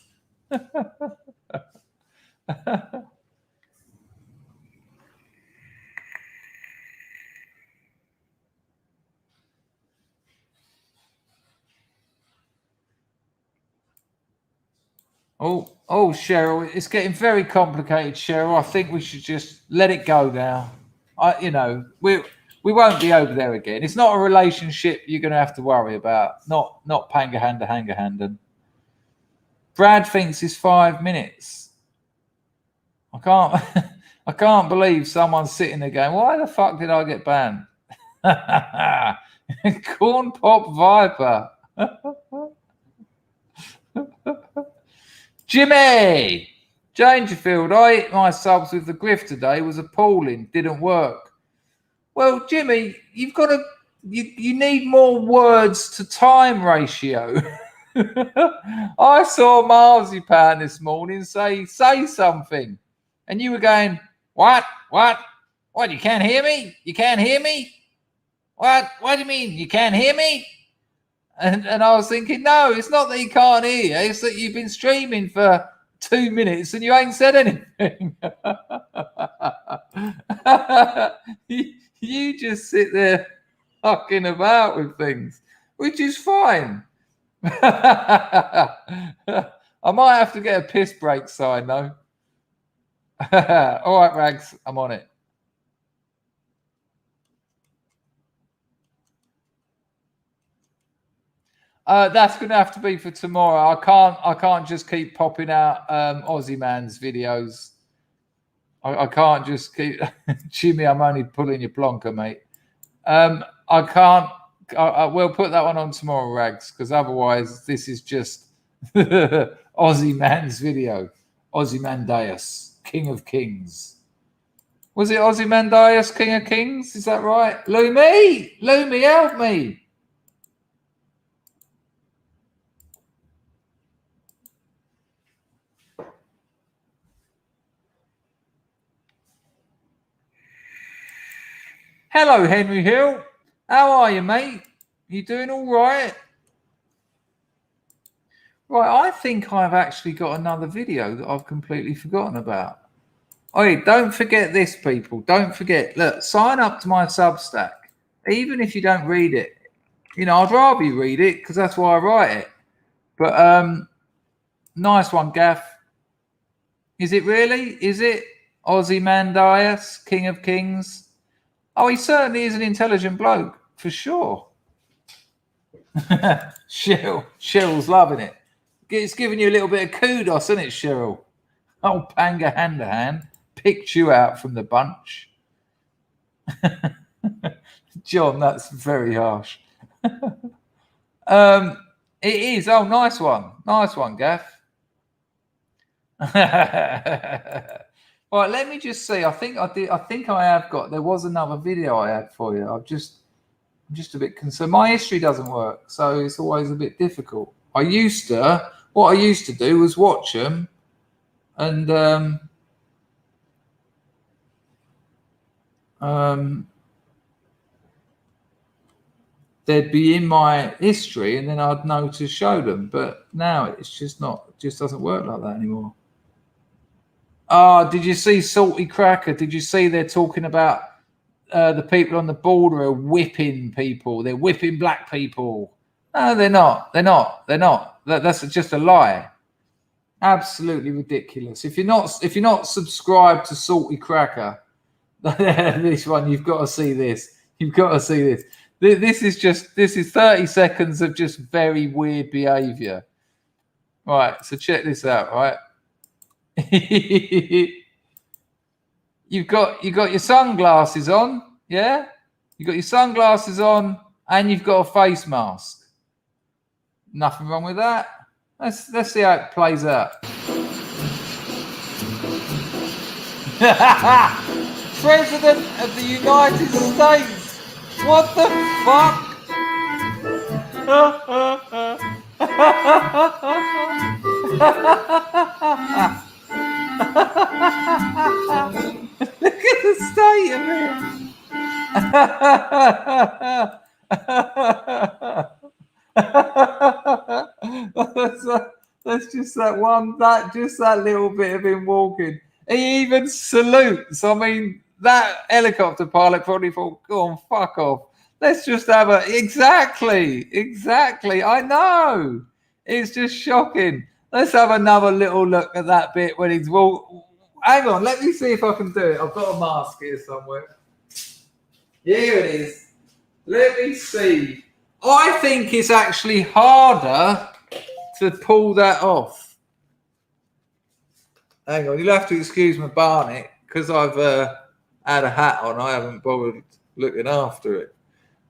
Oh, Cheryl, it's getting very complicated, Cheryl. I think we should just let it go now. We won't be over there again. It's not a relationship you're going to have to worry about. Not Panga Handahangan. Brad thinks it's 5 minutes. I can't believe someone's sitting there going, why the fuck did I get banned? Corn Pop Viper. Jimmy Dangerfield, I ate my subs with the grift today. It was appalling. Didn't work. Well, Jimmy, you've got to. You need more words to time ratio. I saw Marzipan this morning say something, and you were going, what? You can't hear me? You can't hear me? What do you mean? You can't hear me? And I was thinking, no, it's not that he can't hear you. It's that you've been streaming for 2 minutes and you ain't said anything. You just sit there fucking about with things, which is fine. I might have to get a piss break sign, though. All right, Rags, I'm on it. That's going to have to be for tomorrow. I can't just keep popping out Aussie Man's videos. I can't just keep Jimmy. I'm only pulling your plonker, mate. I can't. I will put that one on tomorrow, Rags, because otherwise this is just Aussie Man's video. Aussie Mandaeus, King of Kings. Was it Aussie Mandaeus, King of Kings? Is that right? Lumi, help me. Hello, Henry Hill. How are you, mate? You doing all right? Right, I think I've actually got another video that I've completely forgotten about. Oh, don't forget this, people. Don't forget. Look, sign up to my Substack. Even if you don't read it. You know, I'd rather you read it because that's why I write it. But nice one, Gaff. Is it really? Is it Aussie Mandaeus, King of Kings? Oh, he certainly is an intelligent bloke, for sure. Cheryl's loving it. It's giving you a little bit of kudos, isn't it, Cheryl? Oh, Panga Handahangan picked you out from the bunch. John, that's very harsh. It is. Oh, nice one. Nice one, Gaff. Right, let me just see. I think I have got. There was another video I had for you. I'm just a bit concerned. My history doesn't work, so it's always a bit difficult. What I used to do was watch them, and they'd be in my history, and then I'd know to show them. But now it's just not. It just doesn't work like that anymore. Oh, did you see Salty Cracker? Did you see they're talking about the people on the border are whipping people? They're whipping black people. No, they're not. They're not. That's just a lie. Absolutely ridiculous. If you're not subscribed to Salty Cracker, this one, you've got to see this. You've got to see this. This is 30 seconds of just very weird behavior. Right, so check this out, right? You've got your sunglasses on, yeah? You've got your sunglasses on and you've got a face mask. Nothing wrong with that. Let's see how it plays out. President of the United States. What the fuck? Look at the state of it. That's just that little bit of him walking. He even salutes. I mean, that helicopter pilot probably thought, go on, fuck off. Let's just have exactly. I know. It's just shocking. Let's have another little look at that bit when he's hang on, let me see if I can do it. I've got a mask here somewhere. Here it is. Let me see. I think it's actually harder to pull that off. Hang on, you'll have to excuse my barnet because I've had a hat on. I haven't bothered looking after it.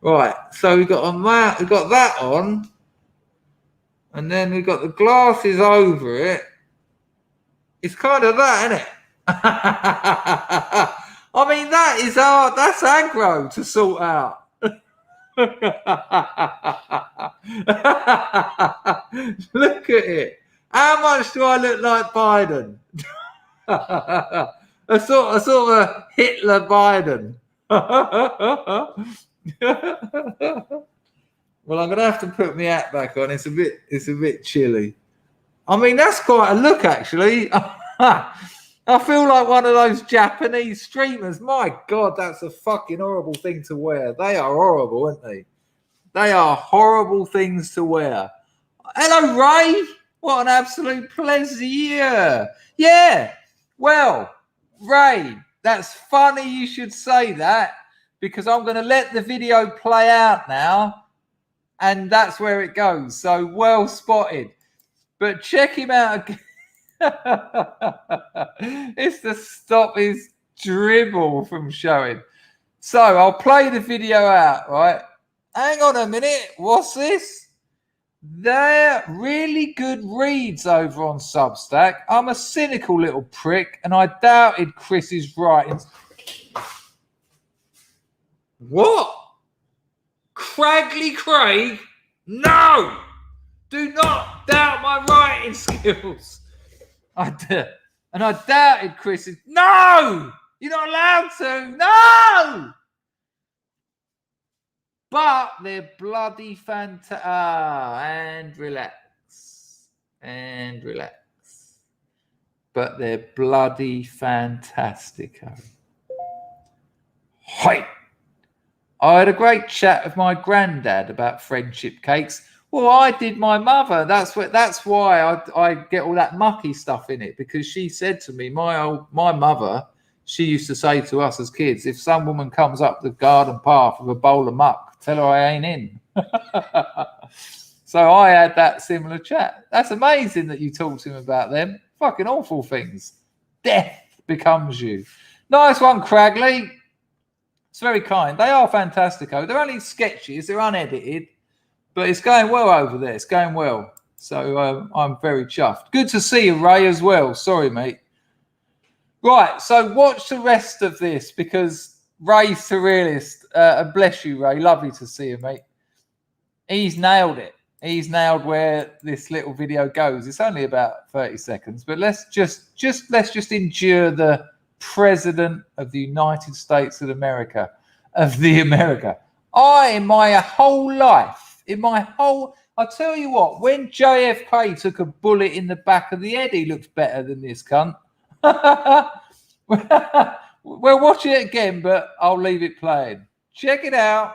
Right, so we've got that on, and then we've got the glasses over it. It's kind of that, isn't it? I mean, that is hard. That's aggro to sort out. Look at it. How much do I look like Biden? a sort of a Hitler Biden. Well, I'm gonna have to put my hat back on. It's a bit chilly. I mean, that's quite a look, actually. I feel like one of those Japanese streamers. My God, that's a fucking horrible thing to wear. They are horrible, aren't they? They are horrible things to wear. Hello, Ray. What an absolute pleasure. Yeah. Well, Ray, that's funny you should say that, because I'm going to let the video play out now, and that's where it goes. So well spotted. But check him out again. It's to stop his dribble from showing. So I'll play the video out, right? Hang on a minute. What's this? They're really good reads over on Substack. I'm a cynical little prick, and I doubted Chris's writings. What? Cragley Craig? No! Do not doubt my writing skills. I doubted Chris's. No! You're not allowed to. No! But they're bloody fantastic. And relax. And relax. But they're bloody fantastic. Hi. I had a great chat with my granddad about friendship cakes. Well, I did my mother. That's why I get all that mucky stuff in it, because she said to me, my mother, she used to say to us as kids, if some woman comes up the garden path with a bowl of muck, tell her I ain't in. So I had that similar chat. That's amazing that you talked to him about them. Fucking awful things. Death becomes you. Nice one, Cragley. It's very kind. They are fantastic. They're only sketches. They're unedited. But it's going well over there. It's going well. So I'm very chuffed. Good to see you, Ray, as well. Sorry, mate. Right, so watch the rest of this, because Ray's surrealist. Bless you, Ray. Lovely to see you, mate. He's nailed it. He's nailed where this little video goes. It's only about 30 seconds, but let's just endure the President of the United States of America. In my whole life, I'll tell you what, when JFK took a bullet in the back of the head, he looked better than this cunt. We'll watch it again, but I'll leave it playing. Check it out.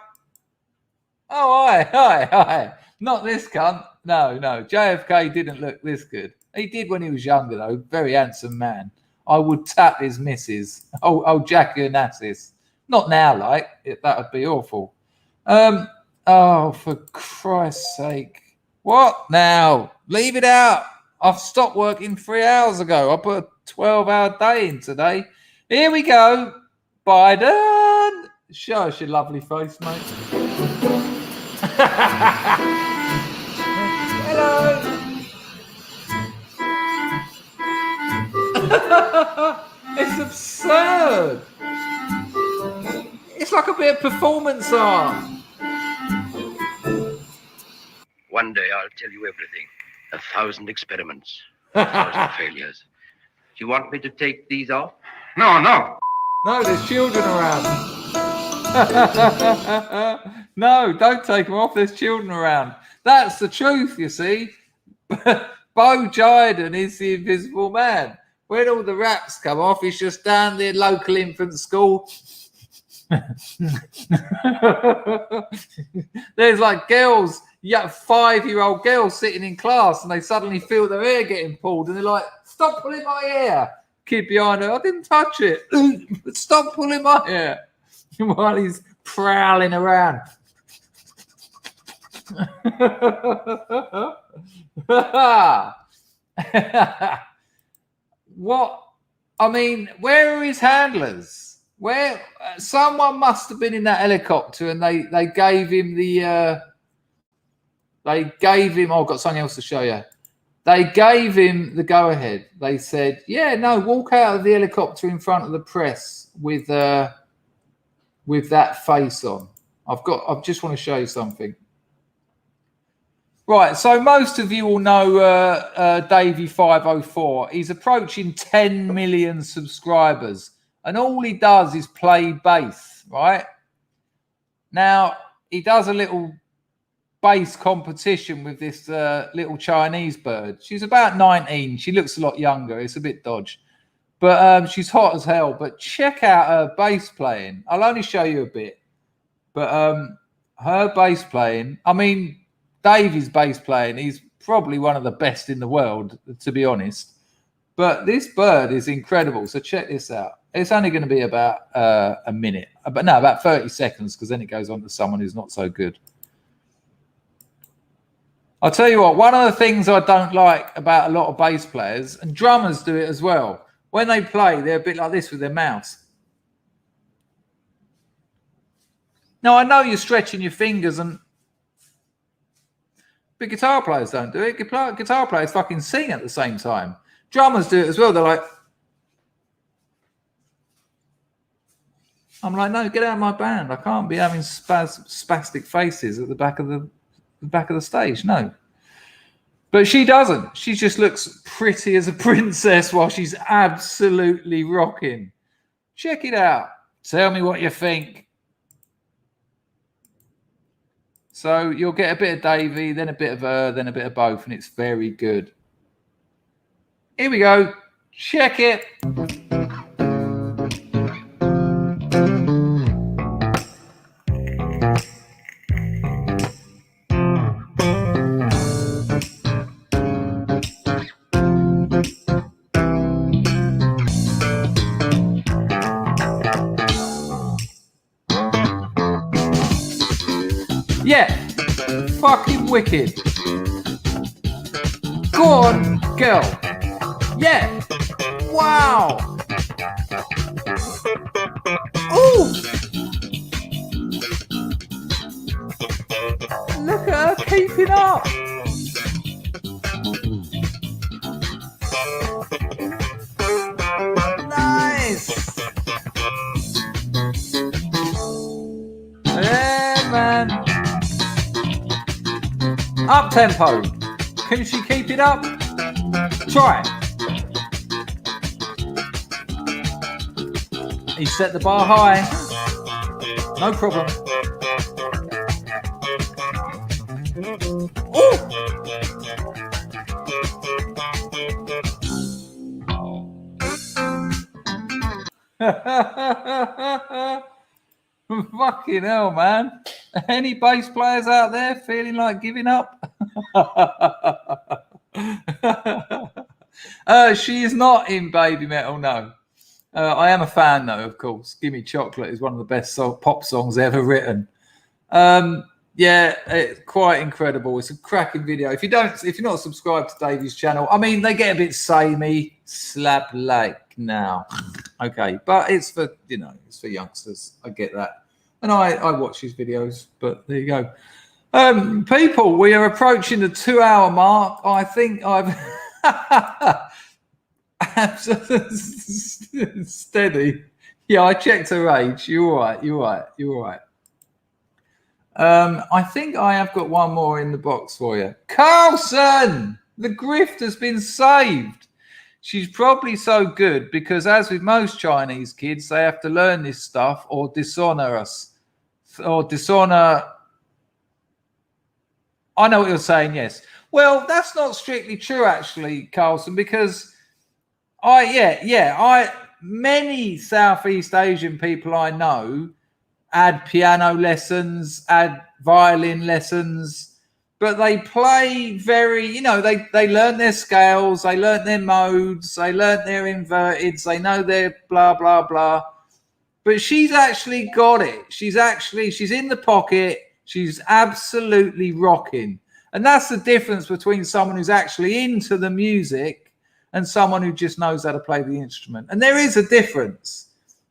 Oh, hi. Not this cunt. No. JFK didn't look this good. He did when he was younger, though. Very handsome man. I would tap his missus. Oh, Jackie Onassis. Not now, like. That would be awful. Oh, for Christ's sake. What now? Leave it out. I've stopped working 3 hours ago. I put a 12-hour day in today. Here we go. Biden. Show us your lovely face, mate. Hello. It's absurd. It's like a bit of performance art. One day I'll tell you everything. 1,000 experiments, 1,000 failures. Do you want me to take these off? No, there's children around. No, don't take them off. There's children around. That's the truth, you see. Bo Jiden is the invisible man. When all the raps come off, he's just down the local infant school. There's like girls, 5-year-old girls sitting in class, and they suddenly feel their hair getting pulled, and they're like, "Stop pulling my hair!" Kid behind her, "I didn't touch it." "Stop pulling my hair!" While he's prowling around. What? I mean, where are his handlers? Where someone must have been in that helicopter, and they gave him the I've got something else to show you. They gave him the go ahead. They said, "Yeah, no, walk out of the helicopter in front of the press with that face on." I just want to show you something. Right, so most of you will know Davey504. He's approaching 10 million subscribers, and all he does is play bass, right? Now, he does a little bass competition with this little Chinese bird. She's about 19. She looks a lot younger. It's a bit dodge. But she's hot as hell. But check out her bass playing. I'll only show you a bit. But her bass playing, I mean, Davey's bass playing, he's probably one of the best in the world, to be honest. But this bird is incredible. So check this out. It's only going to be about a minute. But no, about 30 seconds, because then it goes on to someone who's not so good. I'll tell you what, one of the things I don't like about a lot of bass players, and drummers do it as well, when they play, they're a bit like this with their mouths. Now, I know you're stretching your fingers, but guitar players don't do it. Guitar players fucking sing at the same time. Drummers do it as well. They're like, I'm like, no, get out of my band. I can't be having spastic faces at the back of the stage. No. But she doesn't. She just looks pretty as a princess while she's absolutely rocking. Check it out. Tell me what you think. So you'll get a bit of Davey, then a bit of her, then a bit of both, and it's very good. Here we go. Check it. Yeah, fucking wicked. Go on, girl. Yeah. Wow. Ooh. Look at her keeping up. Nice. Yeah, man. Up tempo. Can she keep it up? Try it. He set the bar high. No problem. Fucking hell, man. Any bass players out there feeling like giving up? She is not in Baby Metal, no. I am a fan, though, of course. Gimme Chocolate is one of the best pop songs ever written. Yeah, it's quite incredible. It's a cracking video. If you're not subscribed to Davey's channel, I mean, they get a bit samey, slap like now. Okay, but it's for, it's for youngsters. I get that. And I watch his videos, but there you go. People, we are approaching the 2-hour mark. I think I've steady. Yeah, I checked her age. You're all right. I think I have got one more in the box for you. Carlson! The grift has been saved. She's probably so good because, as with most Chinese kids, they have to learn this stuff or dishonor us. Or dishonor. I know what you're saying, yes. Well, that's not strictly true, actually, Carlson, because many Southeast Asian people I know had piano lessons, had violin lessons, but they play very, they learn their scales, they learn their modes, they learn their inverteds, they know their blah, blah, blah. But she's actually got it. She's in the pocket. She's absolutely rocking. And that's the difference between someone who's actually into the music and someone who just knows how to play the instrument. And there is a difference.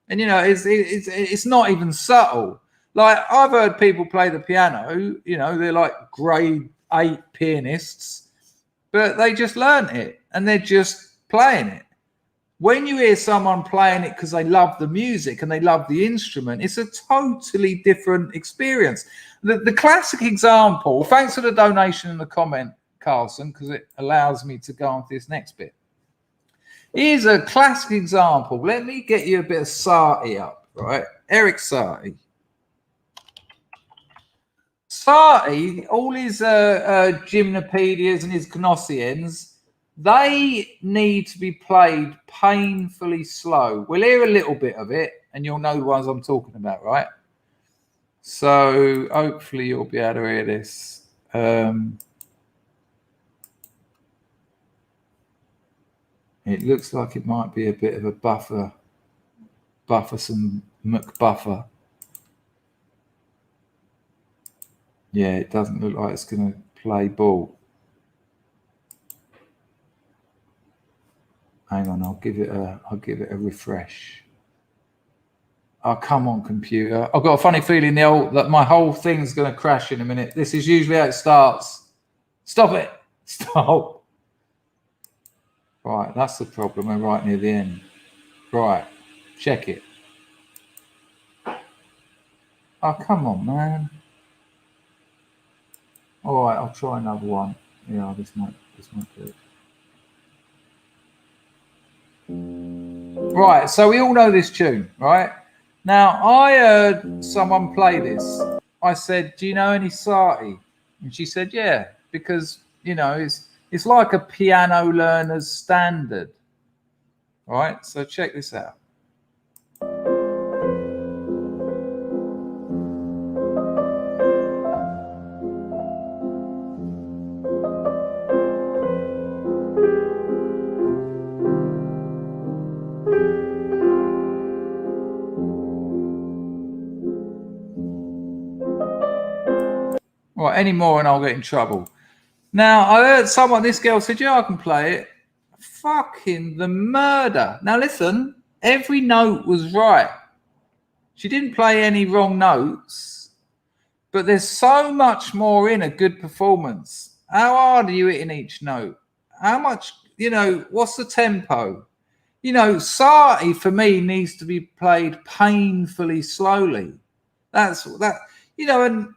And, it's not even subtle. Like, I've heard people play the piano, they're like grade 8 pianists, but they just learn it and they're just playing it. When you hear someone playing it because they love the music and they love the instrument, it's a totally different experience. The classic example, thanks for the donation in the comment, Carlson, because it allows me to go on to this next bit. Here's a classic example. Let me get you a bit of Satie up, right? Eric Satie. Sati, all his gymnopedias and his gnossians, they need to be played painfully slow. We'll hear a little bit of it, and you'll know the ones I'm talking about, right? So hopefully you'll be able to hear this. It looks like it might be a bit of a buffersome McBuffer. Yeah, it doesn't look like it's going to play ball. Hang on, I'll give it a refresh. Oh, come on, computer. I've got a funny feeling that my whole thing's going to crash in a minute. This is usually how it starts. Stop it. Stop. Right, that's the problem. We're right near the end. Right, check it. Oh, come on, man. All right, I'll try another one. Yeah, this might do it. Right, so we all know this tune, right? Now, I heard someone play this. I said, do you know any Sati? And she said, yeah, because, you know, it's like a piano learner's standard. All right, so check this out. Right, any more and I'll get in trouble. Now, I heard this girl said, yeah, I can play it. Fucking the murder. Now, listen, every note was right. She didn't play any wrong notes, but there's so much more in a good performance. How hard are you hitting each note? How much, you know, what's the tempo? You know, Sati for me needs to be played painfully slowly. That's that, you know, and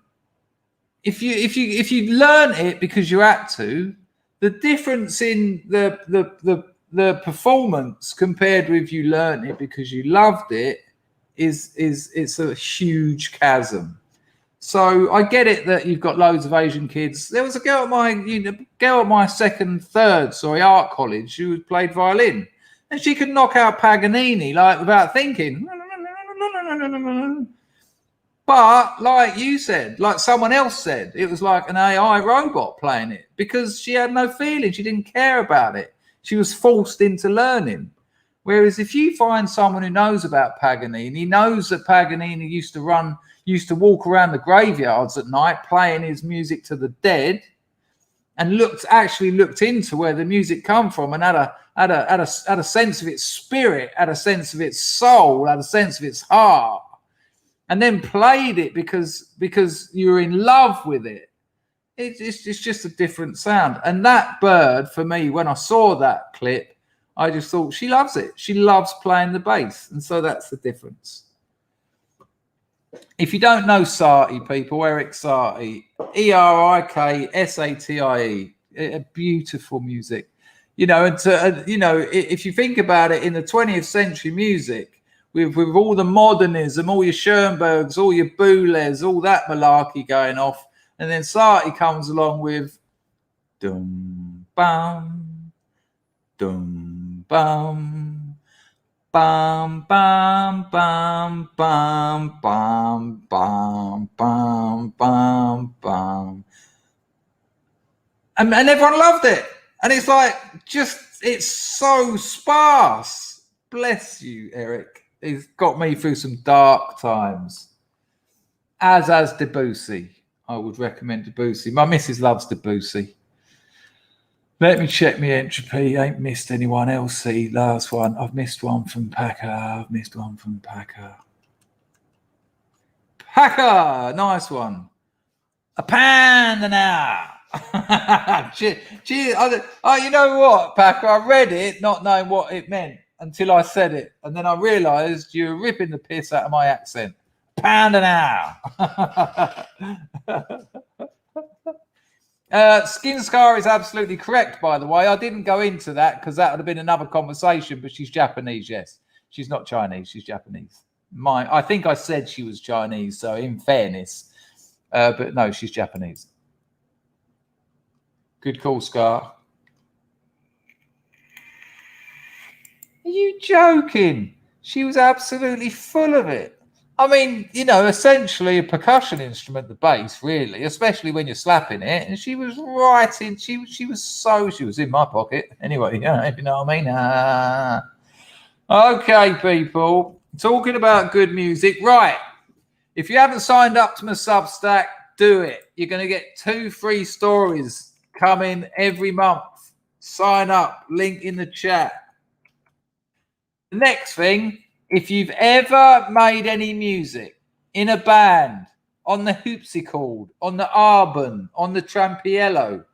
if you learn it because you had to, the difference in the performance compared with you learned it because you loved it is it's a huge chasm. So I get it that you've got loads of Asian kids. There was a girl at my third art college who played violin, and she could knock out Paganini like without thinking. But like you said, like someone else said, it was like an AI robot playing it because she had no feeling. She didn't care about it. She was forced into learning. Whereas if you find someone who knows about Paganini, knows that Paganini used to walk around the graveyards at night playing his music to the dead, and looked into where the music come from and had a sense of its spirit, had a sense of its soul, had a sense of its heart, and then played it because you're in love with it. It's just a different sound. And that bird, for me, when I saw that clip, I just thought she loves it. She loves playing the bass. And so that's the difference. If you don't know Sati, people, Eric Satie, Eriksatie, a beautiful music. You know, and if you think about it, in the 20th century music, with all the modernism, all your Schoenbergs, all your Boulez, all that malarkey going off, and then Sati comes along with dum bum, dum bum, bum bum bum bum bum bum bum bum bum, and everyone loved it. And it's like it's so sparse. Bless you, Eric. He's got me through some dark times. As Debussy. I would recommend Debussy. My missus loves Debussy. Let me check my entropy. I ain't missed anyone else. See, last one. I've missed one from Panga. Panga, nice one. A panda now. Cheers. You know what, Panga? I read it not knowing what it meant until I said it. And then I realised you were ripping the piss out of my accent. Panda now. Skin Scar is absolutely correct, by the way. I didn't go into that because that would have been another conversation, but she's Japanese, yes. She's not Chinese, she's Japanese. I think I said she was Chinese, so in fairness. But no, she's Japanese. Good call, Scar. Are you joking? She was absolutely full of it. I mean, you know, essentially a percussion instrument, the bass, really, especially when you're slapping it. And she was right in. She was in my pocket anyway. Yeah, if you know what I mean. Okay, people, talking about good music, right? If you haven't signed up to my Substack, do it. You're going to get 2 free stories coming every month. Sign up. Link in the chat. The next thing. If you've ever made any music in a band, on the hoopsichord, on the arbon, on the trampiello,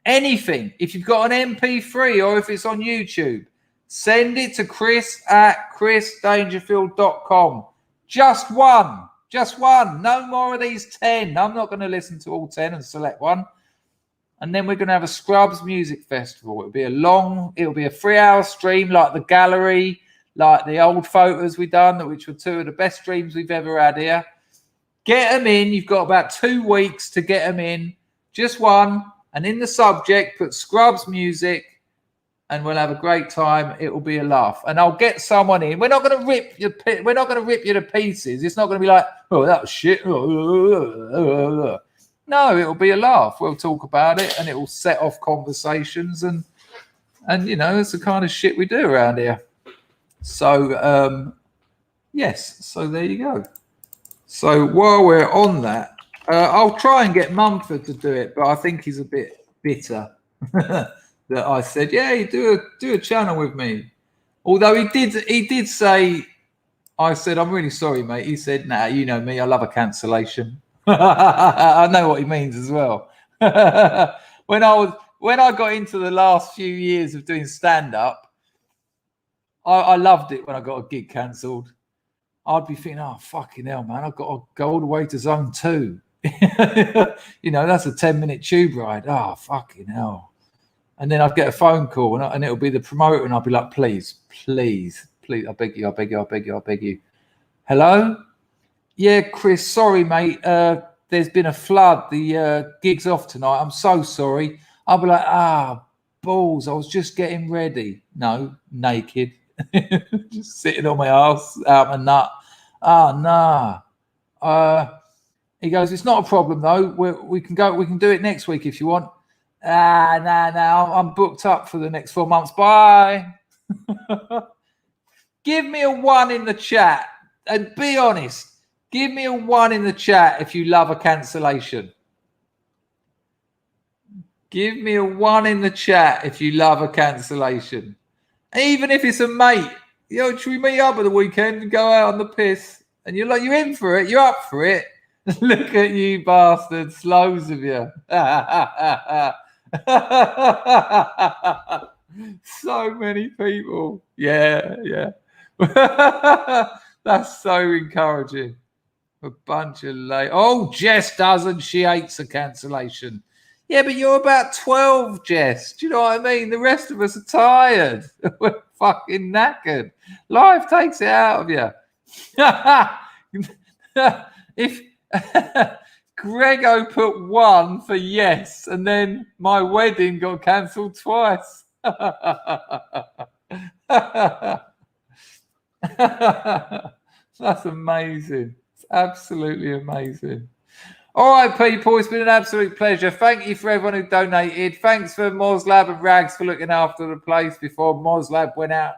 anything, if you've got an MP3 or if it's on YouTube, send it to chris@chrisdangerfield.com. Just one. No more of these 10. I'm not going to listen to all 10 and select one. And then we're going to have a Scrubs Music Festival. It'll be a 3-hour stream like the gallery, like the old photos we've done, which were 2 of the best streams we've ever had here. Get them in. You've got about 2 weeks to get them in. Just one. And in the subject, put Scrubs Music, and we'll have a great time. It will be a laugh. And I'll get someone in. We're not going to rip you to pieces. It's not going to be like, oh, that was shit. No, it'll be a laugh. We'll talk about it, and it will set off conversations. And you know, it's the kind of shit we do around here. So, yes. So there you go. So while we're on that, I'll try and get Mumford to do it, but I think he's a bit bitter that I said, yeah, you do a channel with me. Although he did say, I said, I'm really sorry, mate. He said, nah, you know me, I love a cancellation. I know what he means as well. When I got into the last few years of doing stand-up, I loved it when I got a gig cancelled. I'd be thinking, oh, fucking hell, man, I've got to go all the way to zone 2. You know, that's a 10-minute tube ride. Oh, fucking hell. And then I'd get a phone call and it'll be the promoter and I'll be like, please, I beg you. Hello? Yeah, Chris, sorry, mate. There's been a flood. The gig's off tonight. I'm so sorry. I'll be like, balls. I was just getting ready. No, naked. Just sitting on my ass, out my nut. Nah. He goes, it's not a problem though. We can do it next week if you want. Nah. I'm booked up for the next 4 months. Bye. Give me a 1 in the chat and be honest. Give me a 1 in the chat if you love a cancellation. Give me a 1 in the chat if you love a cancellation. Even if it's a mate, you know, should we meet up at the weekend and go out on the piss? And you're like, you're in for it, you're up for it. Look at you bastards, loads of you. So many people. Yeah. That's so encouraging. A bunch of late. Oh, Jess doesn't. She hates a cancellation. Yeah, but you're about 12, Jess. Do you know what I mean? The rest of us are tired. We're fucking knackered. Life takes it out of you. If Grego put 1 for yes, and then my wedding got cancelled twice. That's amazing. It's absolutely amazing. All right, people, it's been an absolute pleasure. Thank you for everyone who donated. Thanks for Moslab and Rags for looking after the place before Moslab went out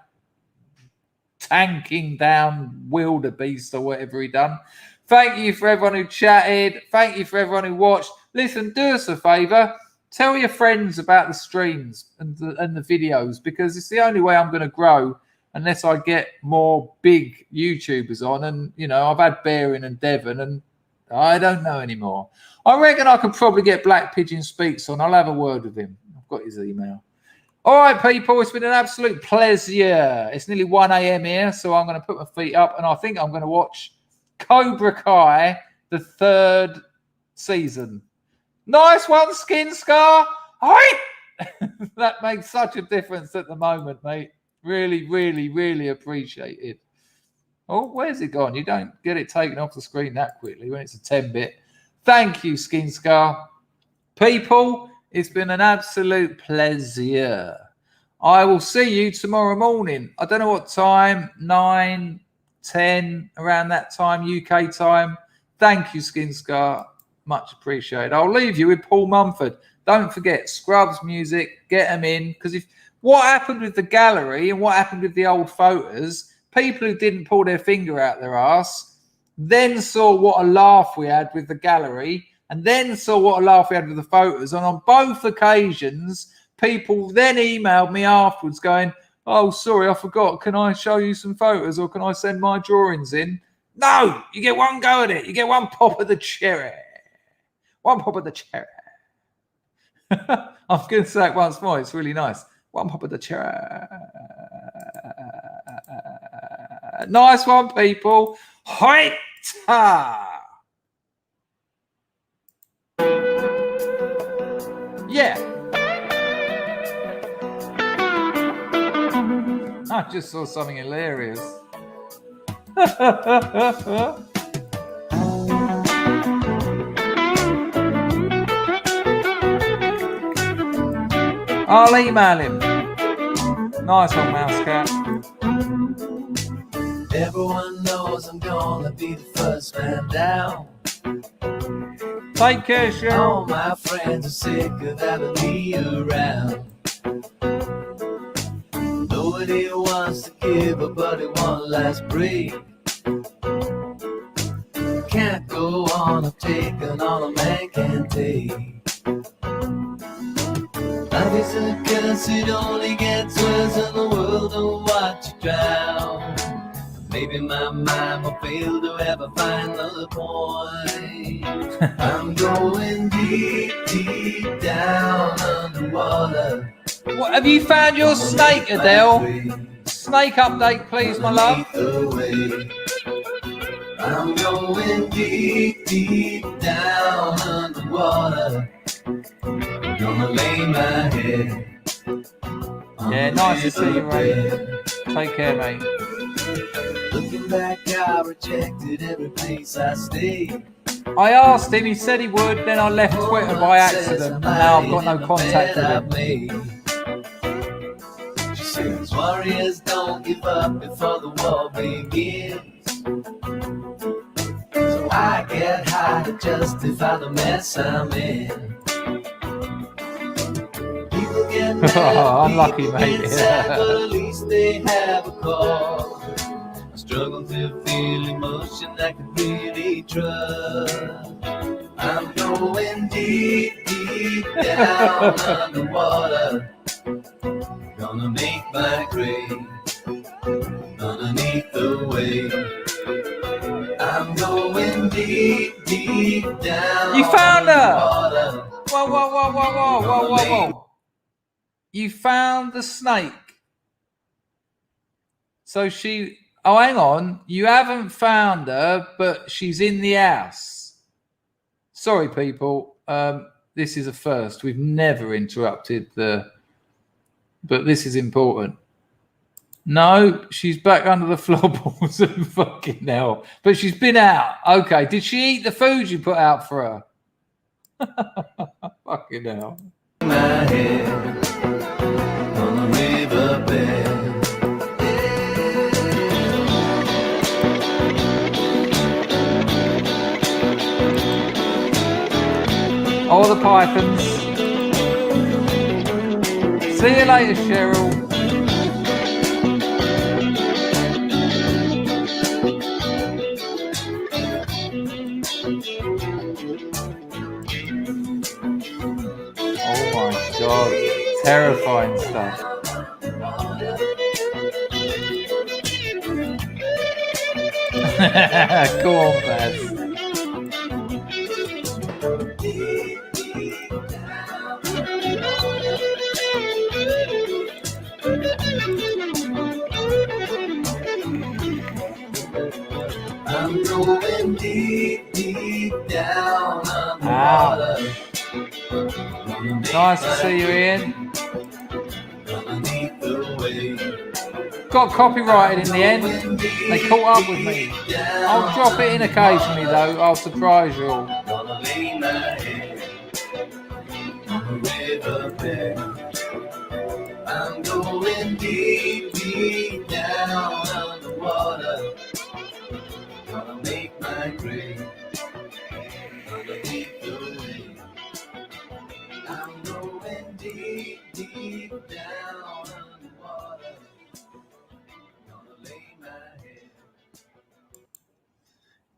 tanking down wildebeest or whatever he done. Thank you for everyone who chatted. Thank you for everyone who watched. Listen, do us a favor. Tell your friends about the streams and the videos, because it's the only way I'm going to grow unless I get more big YouTubers on. And, you know, I've had Baron and Devon and I don't know anymore. I reckon I could probably get Black Pigeon Speaks on. I'll have a word with him. I've got his email. All right, people, it's been an absolute pleasure. It's nearly 1 a.m. here, so I'm going to put my feet up and I think I'm going to watch Cobra Kai, the 3rd season. Nice one, Skin Scar. Hi. That makes such a difference at the moment, mate. Really, really, really appreciate it. Oh, where's it gone? You don't get it taken off the screen that quickly when it's a 10-bit. Thank you, Skin Scar. People, it's been an absolute pleasure. I will see you tomorrow morning. I don't know what time, 9, 10, around that time, UK time. Thank you, Skin Scar. Much appreciated. I'll leave you with Paul Mumford. Don't forget, Scrubs music, get them in. Because if what happened with the gallery and what happened with the old photos, people who didn't pull their finger out their ass then saw what a laugh we had with the gallery and then saw what a laugh we had with the photos. And on both occasions, people then emailed me afterwards going, oh, sorry, I forgot. Can I show you some photos or can I send my drawings in? No, you get one go at it. You get one pop of the cherry. One pop of the cherry. I'm going to say it once more. It's really nice. One pop of the cherry. Nice one, people. Hoita! Yeah. I just saw something hilarious. I'll email him. Nice one, Mouse Cat. Everyone knows I'm gonna be the first man down. Take care, Cheryl. All my friends are sick of having me around. Nobody wants to give a buddy one last break. Can't go on, I've taken all a man can take. Life is a curse, it only gets worse, and the world don't watch you drown. Maybe my mind will fail to ever find the point. I'm going deep, deep down underwater. What, have you found your snake, Adele? Snake update, please, my love. I'm going deep, deep down underwater. Gonna lay my head. Yeah, nice to see you, Ray. Take care, mate. Looking back, I rejected every place I stayed. I asked him, he said he would, then I left Twitter by accident, and now I've got no contact with him. She says, warriors don't give up before the war begins. So I get high to justify the mess I'm in. People get mad, unlucky, people mate. get sad, but at least they have a cause. I struggle to feel emotion I can really trust. I'm going deep, deep down underwater. Gonna make my grave underneath the wave. I'm going deep, deep down. You found her! Underwater. Whoa, whoa, whoa, whoa, whoa, whoa, whoa, whoa. You found the snake. So she... Oh, hang on. You haven't found her, but she's in the house. Sorry, people. This is a first. We've never interrupted the... But this is important. No, she's back under the floorboards and fucking hell. But she's been out. Okay. Did she eat the food you put out for her? Fucking hell. My head on the riverbed. All the pythons. See you later, Cheryl. Oh my God. Terrifying stuff. Go on, Baz. I'm going deep, deep down underwater. Nice to see you, Ian. Underneath the wave. Got copyrighted in the end. They caught up with me. I'll drop it in occasionally, though. I'll surprise you all. Gonna lay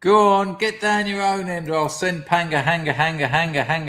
Go on, get down your own end, or I'll send Panga, hanga.